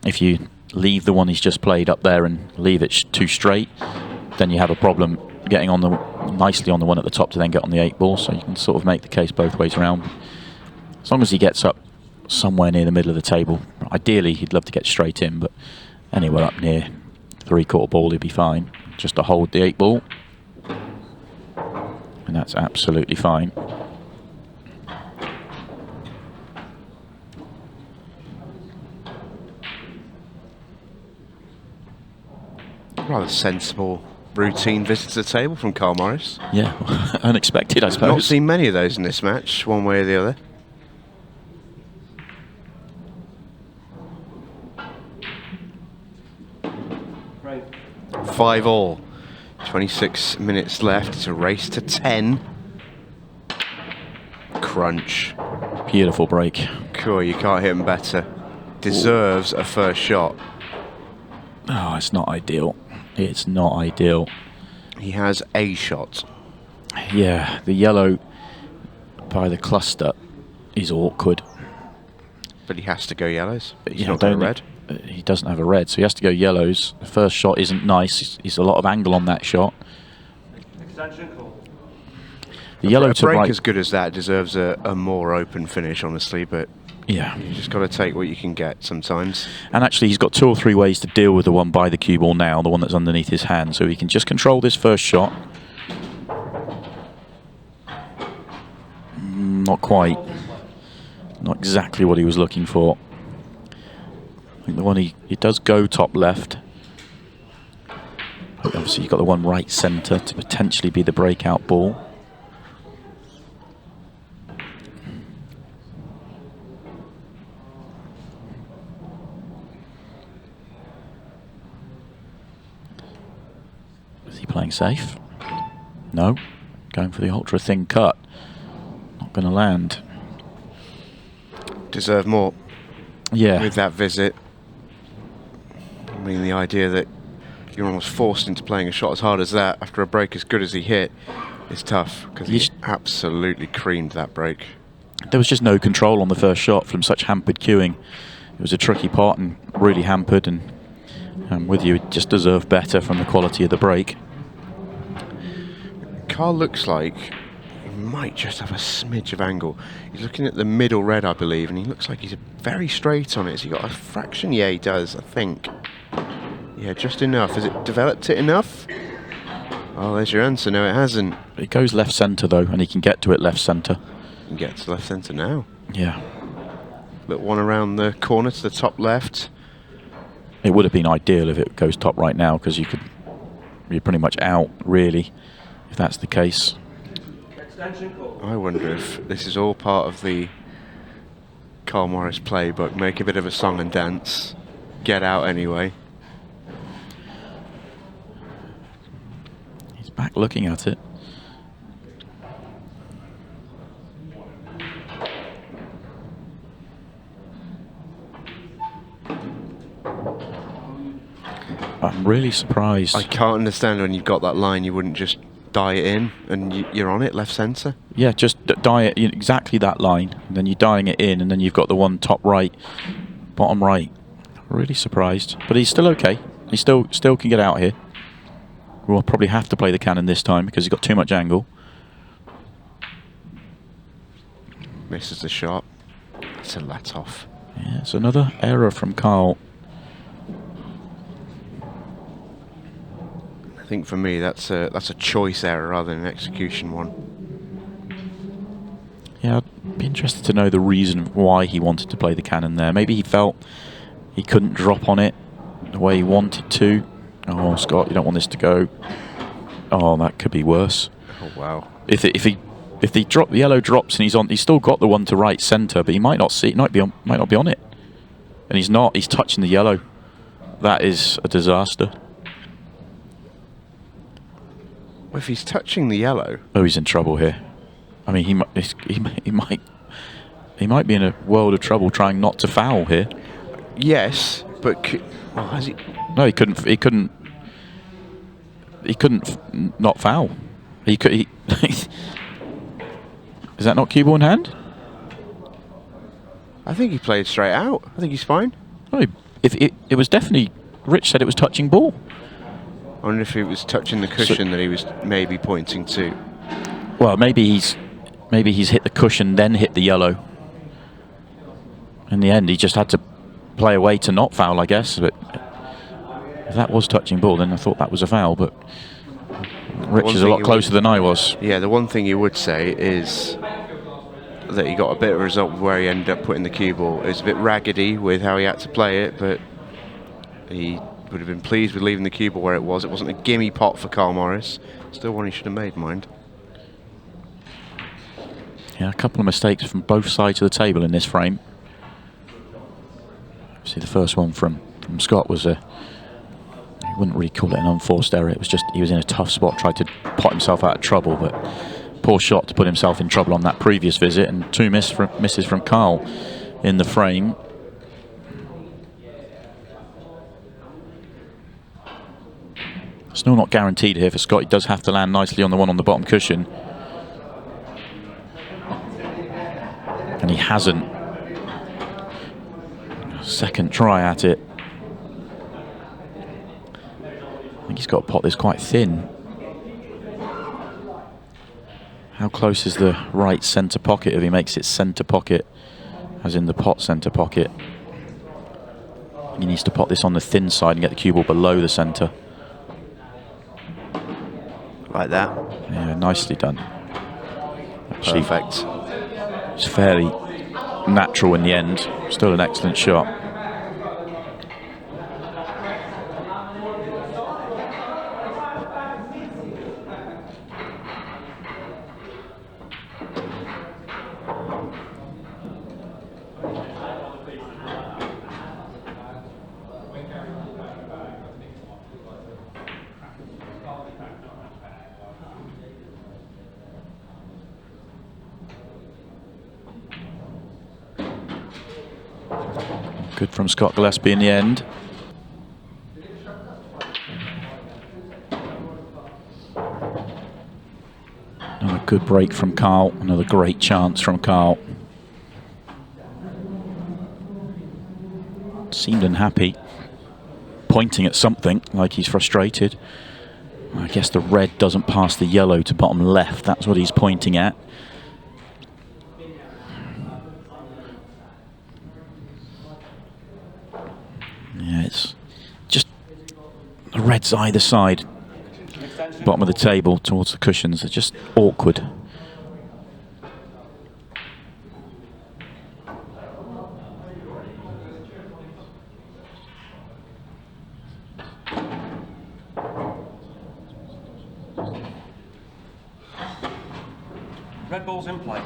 If you leave the one he's just played up there and leave it too straight, then you have a problem getting on the nicely on the one at the top to then get on the 8 ball. So you can sort of make the case both ways around. As long as he gets up somewhere near the middle of the table, ideally he'd love to get straight in, but anywhere up near 3/4 ball he'd be fine. Just to hold the 8 ball, and that's absolutely fine. Rather sensible routine visit to the table from Carl Morris. Yeah, unexpected, I suppose. Not seen many of those in this match, one way or the other. Right. 5-all. 26 minutes left. It's a race to 10. Crunch. Beautiful break. Cool, you can't hit him better. Deserves a first shot. Oh, it's not ideal. It's not ideal. He has a shot. Yeah, the yellow by the cluster is awkward. But he has to go yellows. He's Yeah, not got a red. He doesn't have a red, so he has to go yellows. The first shot isn't nice. He's a lot of angle on that shot. Extension call. The yellow A to break right. as good as that deserves a more open finish, honestly, but Yeah. you just got to take what you can get sometimes. And actually, he's got 2 or 3 ways to deal with the one by the cue ball now, the one that's underneath his hand. So he can just control this first shot. Not quite. Not exactly what he was looking for. I think the one he does go top left. But obviously, you've got the one right centre to potentially be the breakout ball. Is he playing safe? No. Going for the ultra thin cut. Not going to land. Deserve more Yeah. with that visit. I mean, the idea that you're almost forced into playing a shot as hard as that after a break as good as he hit is tough, because he absolutely creamed that break. There was just no control on the first shot from such hampered cueing. It was a tricky part and really hampered, and I'm with you, it just deserved better from the quality of the break. Carl looks like he might just have a smidge of angle. He's looking at the middle red, I believe, and he looks like he's very straight on it. Has he got a fraction? Yeah, he does, I think. Yeah, just enough. Has it developed it enough? Oh, there's your answer. No, it hasn't. It goes left centre though, and he can get to it left centre. You can get to left centre now. Yeah. Little one around the corner to the top left. It would have been ideal if it goes top right now, because you're pretty much out, really, if that's the case. Extension call. I wonder if this is all part of the Carl Morris playbook. Make a bit of a song and dance. Get out anyway. He's back looking at it. I'm really surprised. I can't understand when you've got that line, you wouldn't just die it in and you're on it, left centre. Yeah, just die it exactly that line, and then you're dying it in, and then you've got the one top right, bottom right. Really surprised, but he's still okay. He still can get out here. We'll probably have to play the cannon this time because he's got too much angle. Misses the shot. It's a let off. Yeah, it's another error from Carl. I think for me that's a choice error rather than an execution one. Yeah, I'd be interested to know the reason why he wanted to play the cannon there. Maybe he felt he couldn't drop on it the way he wanted to. Oh, Scott, you don't want this to go. Oh, that could be worse. Oh wow. If the yellow drops and he's still got the one to right centre, but he might not see it, might not be on it, and he's not. He's touching the yellow. That is a disaster. Well, if he's touching the yellow, Oh, he's in trouble here. I mean, he might be in a world of trouble trying not to foul here. yes, but well, has he? No, he couldn't not foul. He could. Is that not cue ball in hand? I think he played straight out. I think he's fine. Oh, if it was definitely. Rich said it was touching ball. I wonder if it was touching the cushion that he was maybe pointing to. Well, maybe he's hit the cushion, then hit the yellow. In the end, he just had to play away to not foul, I guess. But if that was touching ball, then I thought that was a foul. But Rich is a lot closer than I was. Yeah, the one thing you would say is that he got a bit of a result where he ended up putting the cue ball. It was a bit raggedy with how he had to play it, but he would have been pleased with leaving the cue ball where it was. It wasn't a gimme pot for Carl Morris. Still one he should have made, mind. Yeah, a couple of mistakes from both sides of the table in this frame. See, the first one from Scott was you wouldn't really call it an unforced error. It was just he was in a tough spot, tried to pot himself out of trouble, but poor shot to put himself in trouble on that previous visit, and two misses from Carl in the frame. Still not guaranteed here for Scott. He does have to land nicely on the one on the bottom cushion. And he hasn't. Second try at it. I think he's got to pot this quite thin. How close is the right centre pocket if he makes it centre pocket, as in the pot centre pocket? He needs to pot this on the thin side and get the cue ball below the centre. Like that. Yeah, nicely done. Actually, Perfect. it's fairly natural in the end. Still an excellent shot. Good from Scott Gillespie in the end. Another good break from Carl. Another great chance from Carl. Seemed unhappy. Pointing at something, like he's frustrated. I guess the red doesn't pass the yellow to bottom left. That's what he's pointing at. Yeah, it's just the reds either side, bottom of the table towards the cushions. They're just awkward. Red ball's in play.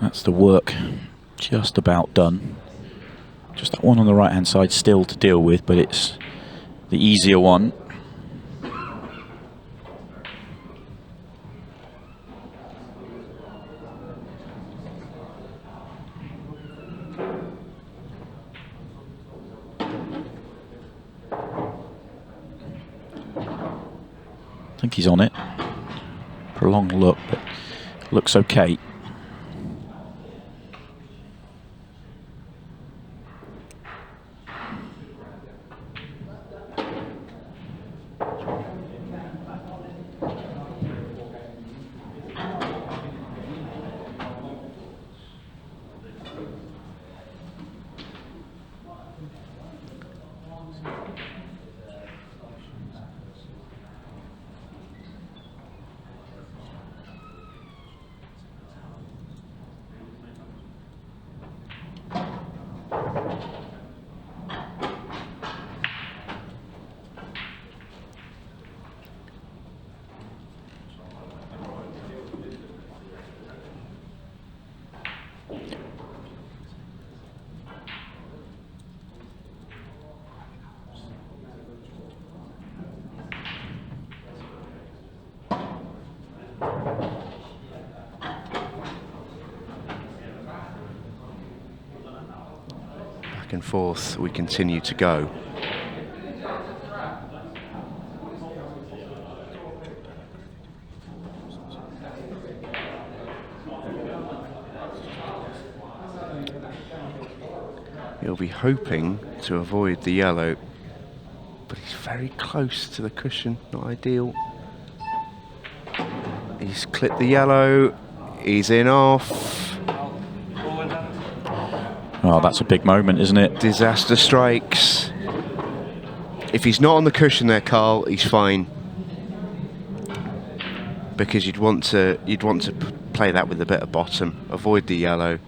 That's the work just about done. Just that one on the right hand side still to deal with, but it's the easier one. I think he's on it. Prolonged look, but looks okay. Back and forth we continue to go. He'll be hoping to avoid the yellow, but he's very close to the cushion, not ideal. He's clipped the yellow, he's in off. Oh, that's a big moment, isn't it? Disaster strikes. If he's not on the cushion there, Carl, he's fine. Because you'd want to play that with a bit of bottom, avoid the yellow,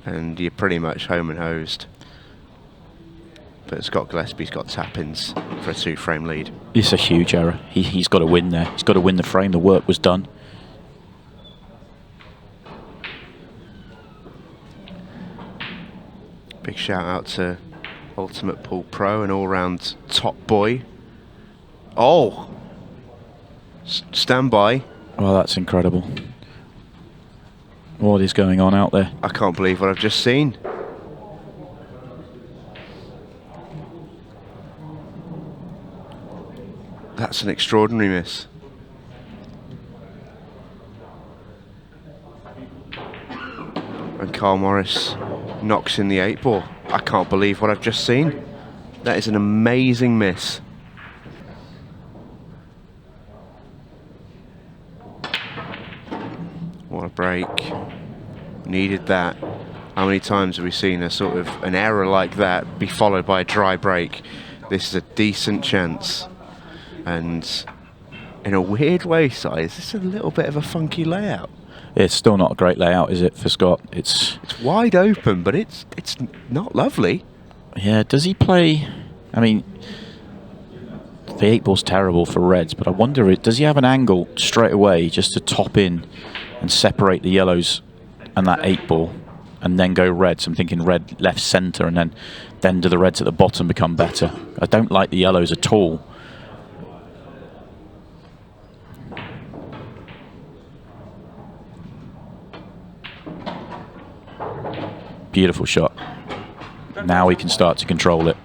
and you're pretty much home and hosed. But Scott Gillespie's got tap-ins for a 2-frame lead. It's a huge error. He's got to win there. He's got to win the frame. The work was done. Big shout out to Ultimate Pool Pro and all-round top boy. Oh! Stand by. Oh, that's incredible. What is going on out there? I can't believe what I've just seen. That's an extraordinary miss. And Carl Morris knocks in the 8-ball. I can't believe what I've just seen. That is an amazing miss. What a break. Needed that. How many times have we seen a sort of an error like that be followed by a dry break? This is a decent chance. And in a weird way, Si, is this a little bit of a funky layout? It's still not a great layout, is it, for Scott? It's wide open, but it's not lovely. Yeah, does he play... I mean, the 8-ball's terrible for reds, but I wonder, does he have an angle straight away just to top in and separate the yellows and that 8-ball and then go reds? I'm thinking red left centre, and then do the reds at the bottom become better? I don't like the yellows at all. Beautiful shot. Now we can start to control it.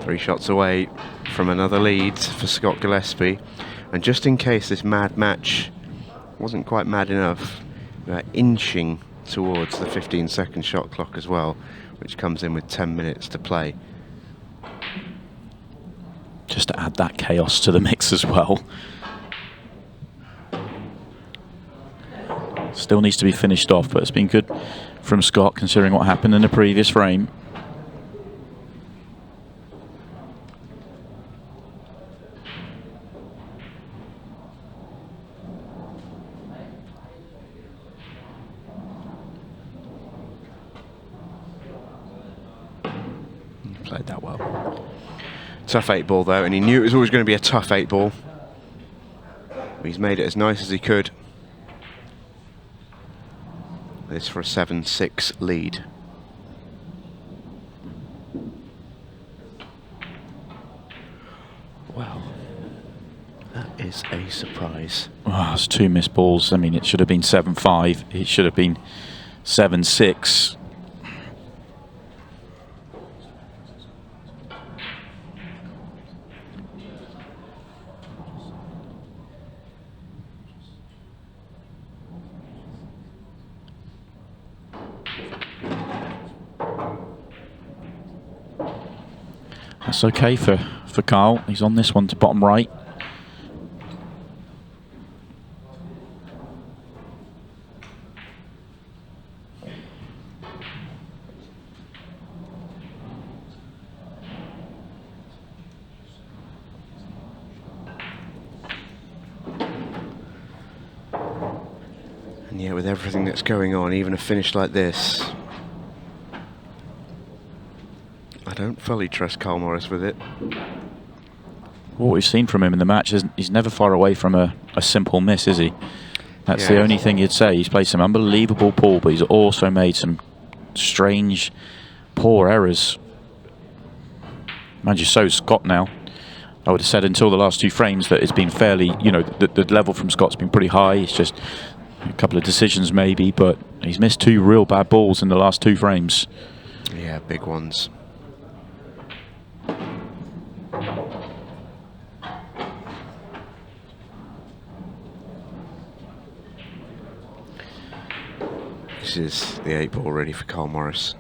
Three shots away from another lead for Scott Gillespie. And just in case this mad match wasn't quite mad enough, we're inching towards the 15-second shot clock as well, which comes in with 10 minutes to play. Just to add that chaos to the mix as well. Still needs to be finished off, but it's been good from Scott considering what happened in the previous frame. Played that well. Tough 8-ball though, and he knew it was always going to be a tough 8-ball. He's made it as nice as he could. This for a 7-6 lead. Well, that is a surprise. Oh, it's two missed balls. I mean, it should have been 7-5. It should have been 7-6. That's okay for Carl. He's on this one to bottom right. And yeah, with everything that's going on, even a finish like this, I don't fully trust Carl Morris with it. What we've seen from him in the match is he's never far away from a simple miss, is he? That's Yeah. the only thing you'd say. He's played some unbelievable pool, but he's also made some strange, poor errors. Mind you, so Scott now. I would have said until the last 2 frames that it's been fairly, you know, the level from Scott's been pretty high. It's just a couple of decisions maybe, but he's missed 2 real bad balls in the last 2 frames. Yeah, big ones. This is the 8 ball ready for Carl Morris.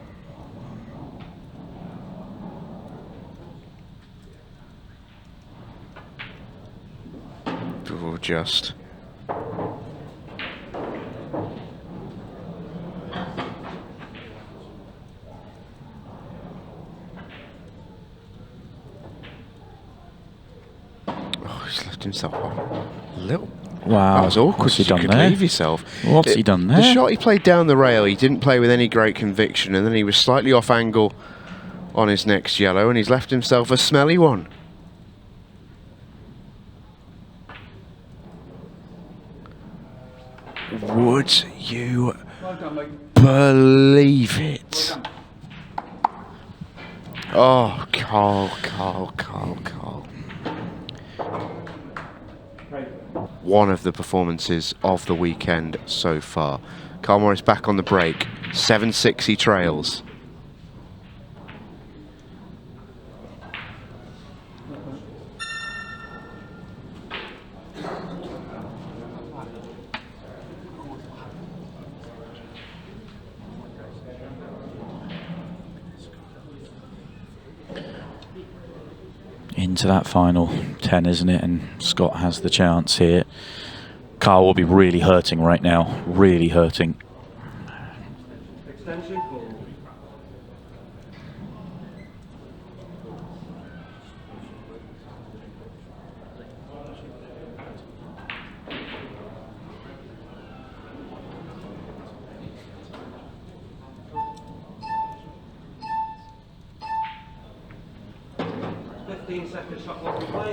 Oh, just. Oh, he's left himself a little. Wow, That was awkward. what's he You done could there? leave yourself. What's he done there? The shot he played down the rail, he didn't play with any great conviction, and then he was slightly off angle on his next yellow, and he's left himself a smelly one. Would you believe it? Oh, Carl. One of the performances of the weekend so far. Carl Morris back on the break. 7-6 he trails. Into that final 10, isn't it? And Scott has the chance here. Carl will be really hurting right now. Really hurting. Extension call.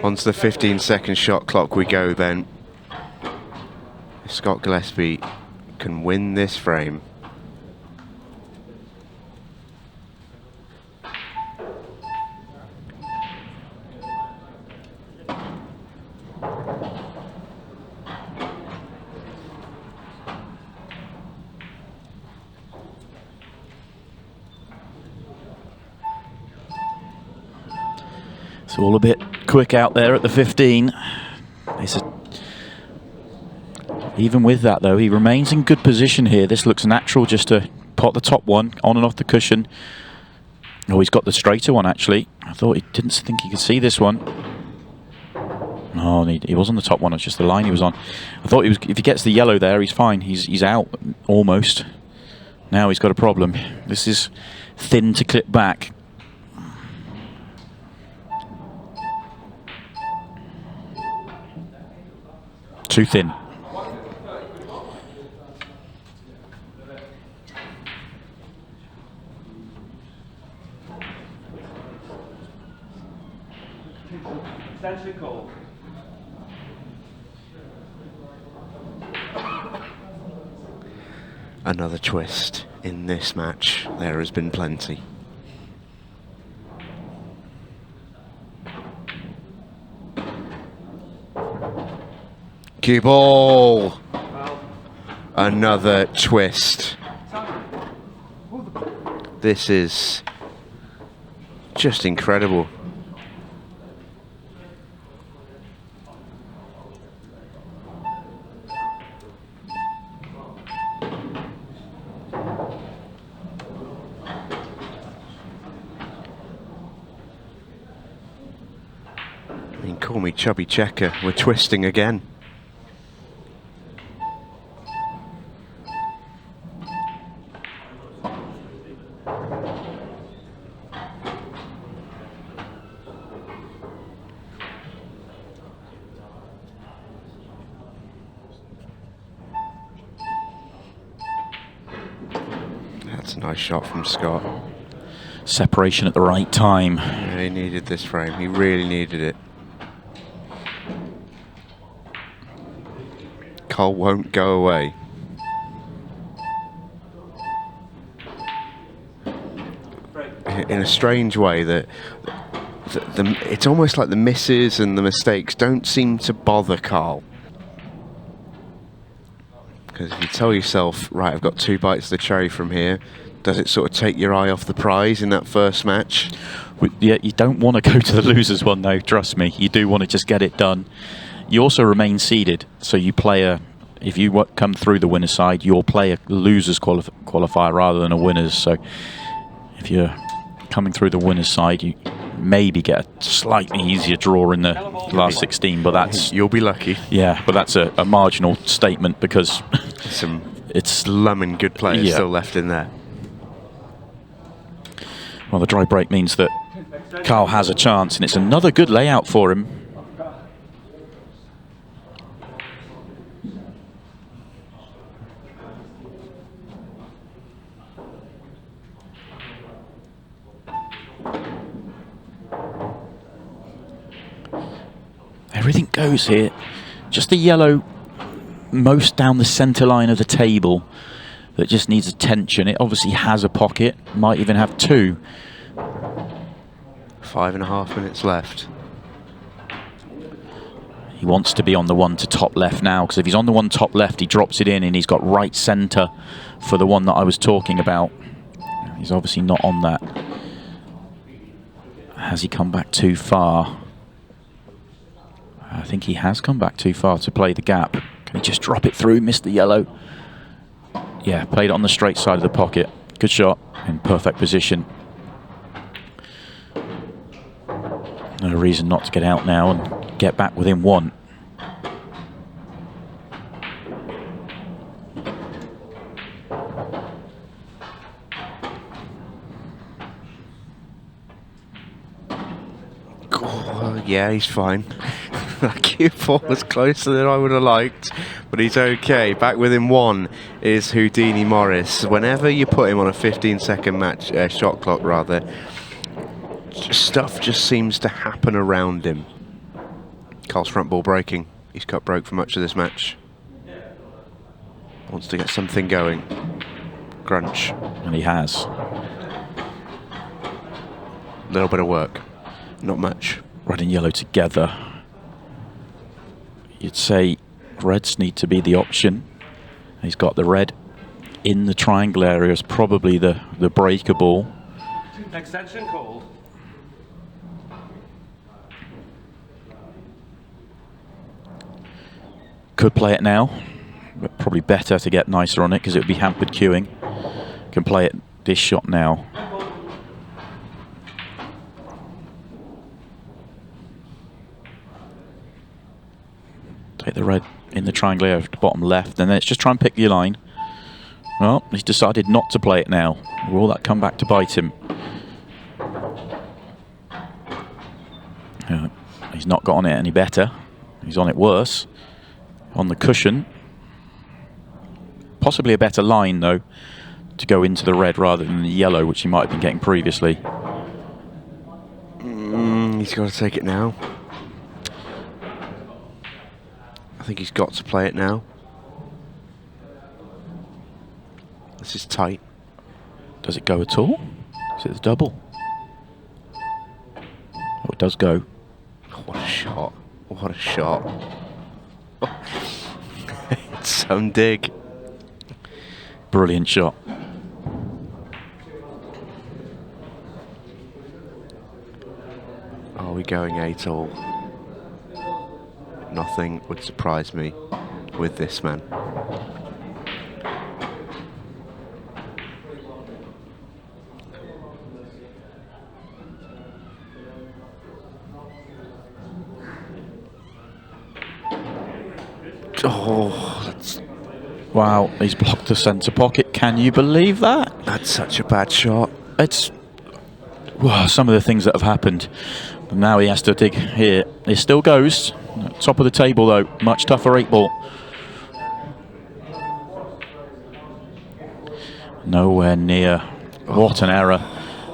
Onto the 15-second shot clock we go then. If Scott Gillespie can win this frame, It's all a bit quick out there at the 15. Even with that, though, he remains in good position here. This looks natural just to pot the top one on and off the cushion. Oh, he's got the straighter one, actually. I thought he didn't think he could see this one. No, he was on the top one. It's just the line he was on. I thought if he gets the yellow there, he's fine. He's out, almost. Now he's got a problem. This is thin to clip back. Too thin. Extension call. another twist in this match. There has been plenty. Cue ball. Another twist. This is just incredible. I mean, call me chubby checker. We're twisting again. That's a nice shot from Scott. Separation at the right time. Yeah, he needed this frame. He really needed it. Cole won't go away. In a strange way, that it's almost like the misses and the mistakes don't seem to bother Carl. Because if you tell yourself, right, I've got 2 bites of the cherry from here, does it sort of take your eye off the prize in that first match? Yeah, you don't want to go to the losers one, though, trust me. You do want to just get it done. You also remain seeded, so you play if you come through the winner's side, you'll play a losers qualifier rather than a winner's. So if you're coming through the winner's side, you maybe get a slightly easier draw in the last 16, but that's... You'll be lucky. Yeah, but that's a marginal statement because... It's lumming good players still left in there. Well, the dry break means that Carl has a chance, and it's another good layout for him. Everything goes here. Just the yellow most down the centre line of the table that just needs attention. It obviously has a pocket, might even have 2. 5.5 minutes left. He wants to be on the one to top left now, because if he's on the one top left, he drops it in and he's got right centre for the one that I was talking about. He's obviously not on that. Has he come back too far? I think he has come back too far to play the gap. Can he just drop it through, miss the yellow? Yeah, played it on the straight side of the pocket. Good shot, in perfect position. No reason not to get out now and get back within 1. Yeah, he's fine. That cue ball was closer than I would have liked, but he's okay. Back within 1 is Houdini Morris. Whenever you put him on a 15-second match shot clock, rather, stuff just seems to happen around him. Carl's front ball breaking. He's cut broke for much of this match. Wants to get something going. Crunch. And he has. A little bit of work. Not much. Red and yellow together. You'd say reds need to be the option. He's got the red in the triangle area as probably the breaker ball. Extension called. Could play it now, but probably better to get nicer on it because it would be hampered queuing. Can play it this shot now. Take the red in the triangle area at the bottom left, and then it's just try and pick your line. Well, he's decided not to play it now. Will that come back to bite him? He's not got on it any better. He's on it worse. On the cushion. Possibly a better line, though, to go into the red rather than the yellow, which he might have been getting previously. He's got to take it now. I think he's got to play it now. This is tight. Does it go at all? Is it the double? Oh, it does go. What a shot. What a shot. It's some dig. Brilliant shot. we going 8-all? Nothing would surprise me with this man. Oh, Wow, he's blocked the centre pocket. Can you believe that? that's such a bad shot. It's some of the things that have happened. And now he has to dig here. It still goes. Top of the table though, much tougher 8-ball. Nowhere near. What an error.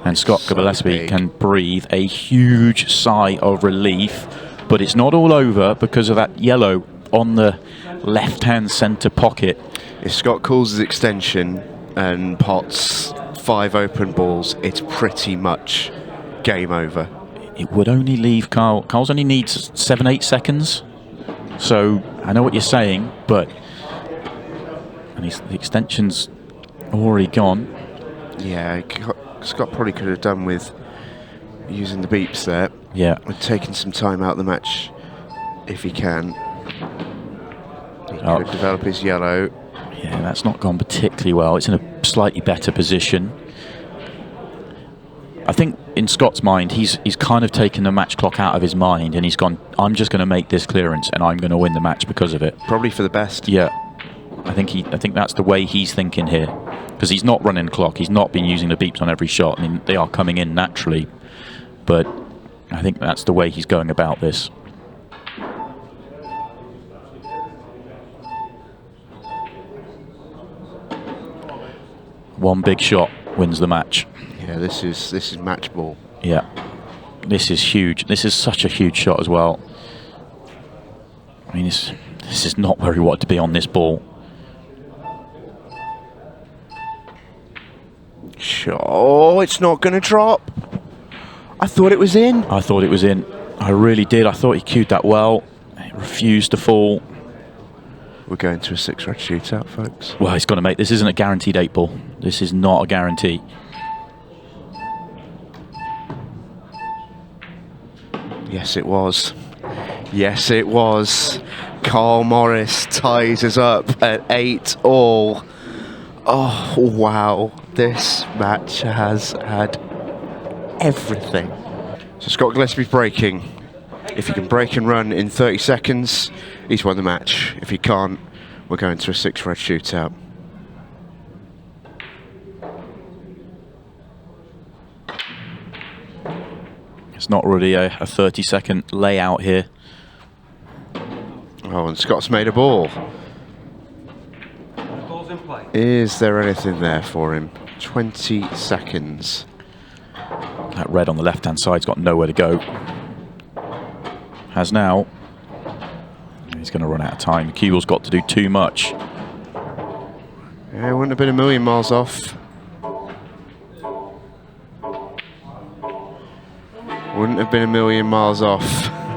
And Scott So Gillespie big. can breathe a huge sigh of relief. But it's not all over because of that yellow on the left-hand centre pocket. If Scott calls his extension and pots 5 open balls, it's pretty much game over. It would only leave Carl. Carl's only needs 7-8 seconds. So I know what you're saying, but the extension's already gone. Yeah, Scott probably could have done with using the beeps there. Yeah. And taking some time out of the match if he can. He could develop his yellow. Yeah, that's not gone particularly well. It's in a slightly better position. I think in Scott's mind, he's kind of taken the match clock out of his mind, and he's gone, I'm just going to make this clearance, and I'm going to win the match because of it. Probably for the best. Yeah, I think that's the way he's thinking here, because he's not running the clock. He's not been using the beeps on every shot. I mean, they are coming in naturally, but I think that's the way he's going about this. One big shot wins the match. Yeah, this is match ball. Yeah, this is huge. This is such a huge shot as well. I mean, this is not where he wanted to be on this ball. Oh, it's not going to drop. I thought it was in. I thought it was in. I really did. I thought he cued that well. It refused to fall. We're going to a 6-red shootout, folks. Well, he's got to make. This isn't a guaranteed 8-ball. This is not a guarantee. Yes, it was. Yes, it was. Carl Morris ties us up at 8-all. Oh, wow. This match has had everything. So Scott Gillespie's breaking. If he can break and run in 30 seconds, he's won the match. If he can't, we're going to a 6-red shootout. It's not really a 30-second layout here. Oh, and Scott's made a ball. Ball's in play. Is there anything there for him? 20 seconds. That red on the left-hand side's got nowhere to go. Has now. He's going to run out of time. Kugel's got to do too much. Yeah, it wouldn't have been a million miles off. Wouldn't have been a million miles off.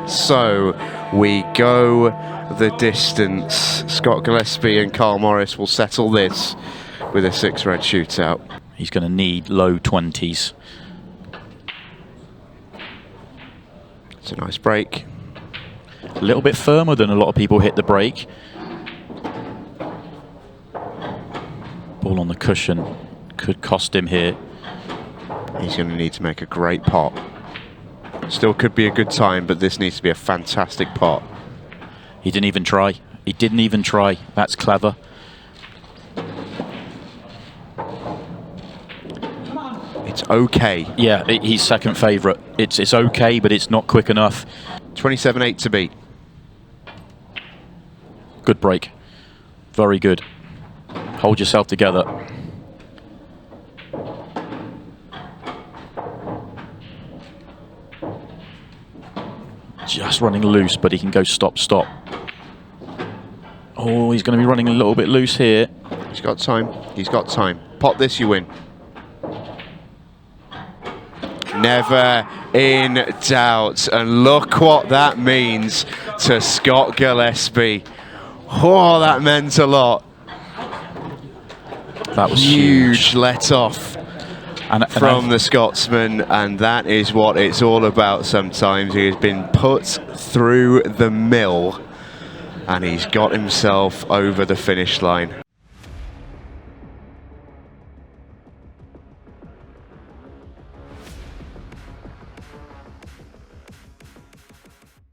So we go the distance. Scott Gillespie and Carl Morris will settle this with a 6-red shootout. He's going to need low 20s. It's a nice break. A little bit firmer than a lot of people hit the break. Ball on the cushion could cost him here. He's going to need to make a great pot. Still could be a good time, but this needs to be a fantastic pot. He didn't even try. He didn't even try. That's clever. It's okay. Yeah, he's second favourite. It's okay, but it's not quick enough. 27-8 to beat. Good break. Very good. Hold yourself together. Just running loose, but he can go stop, stop. Oh, he's going to be running a little bit loose here. He's got time. He's got time. Pot this, you win. Never in doubt. And look what that means to Scott Gillespie. Oh, that meant a lot. That was Huge let off. from the Scotsman, and that is what it's all about sometimes. He has been put through the mill, and he's got himself over the finish line.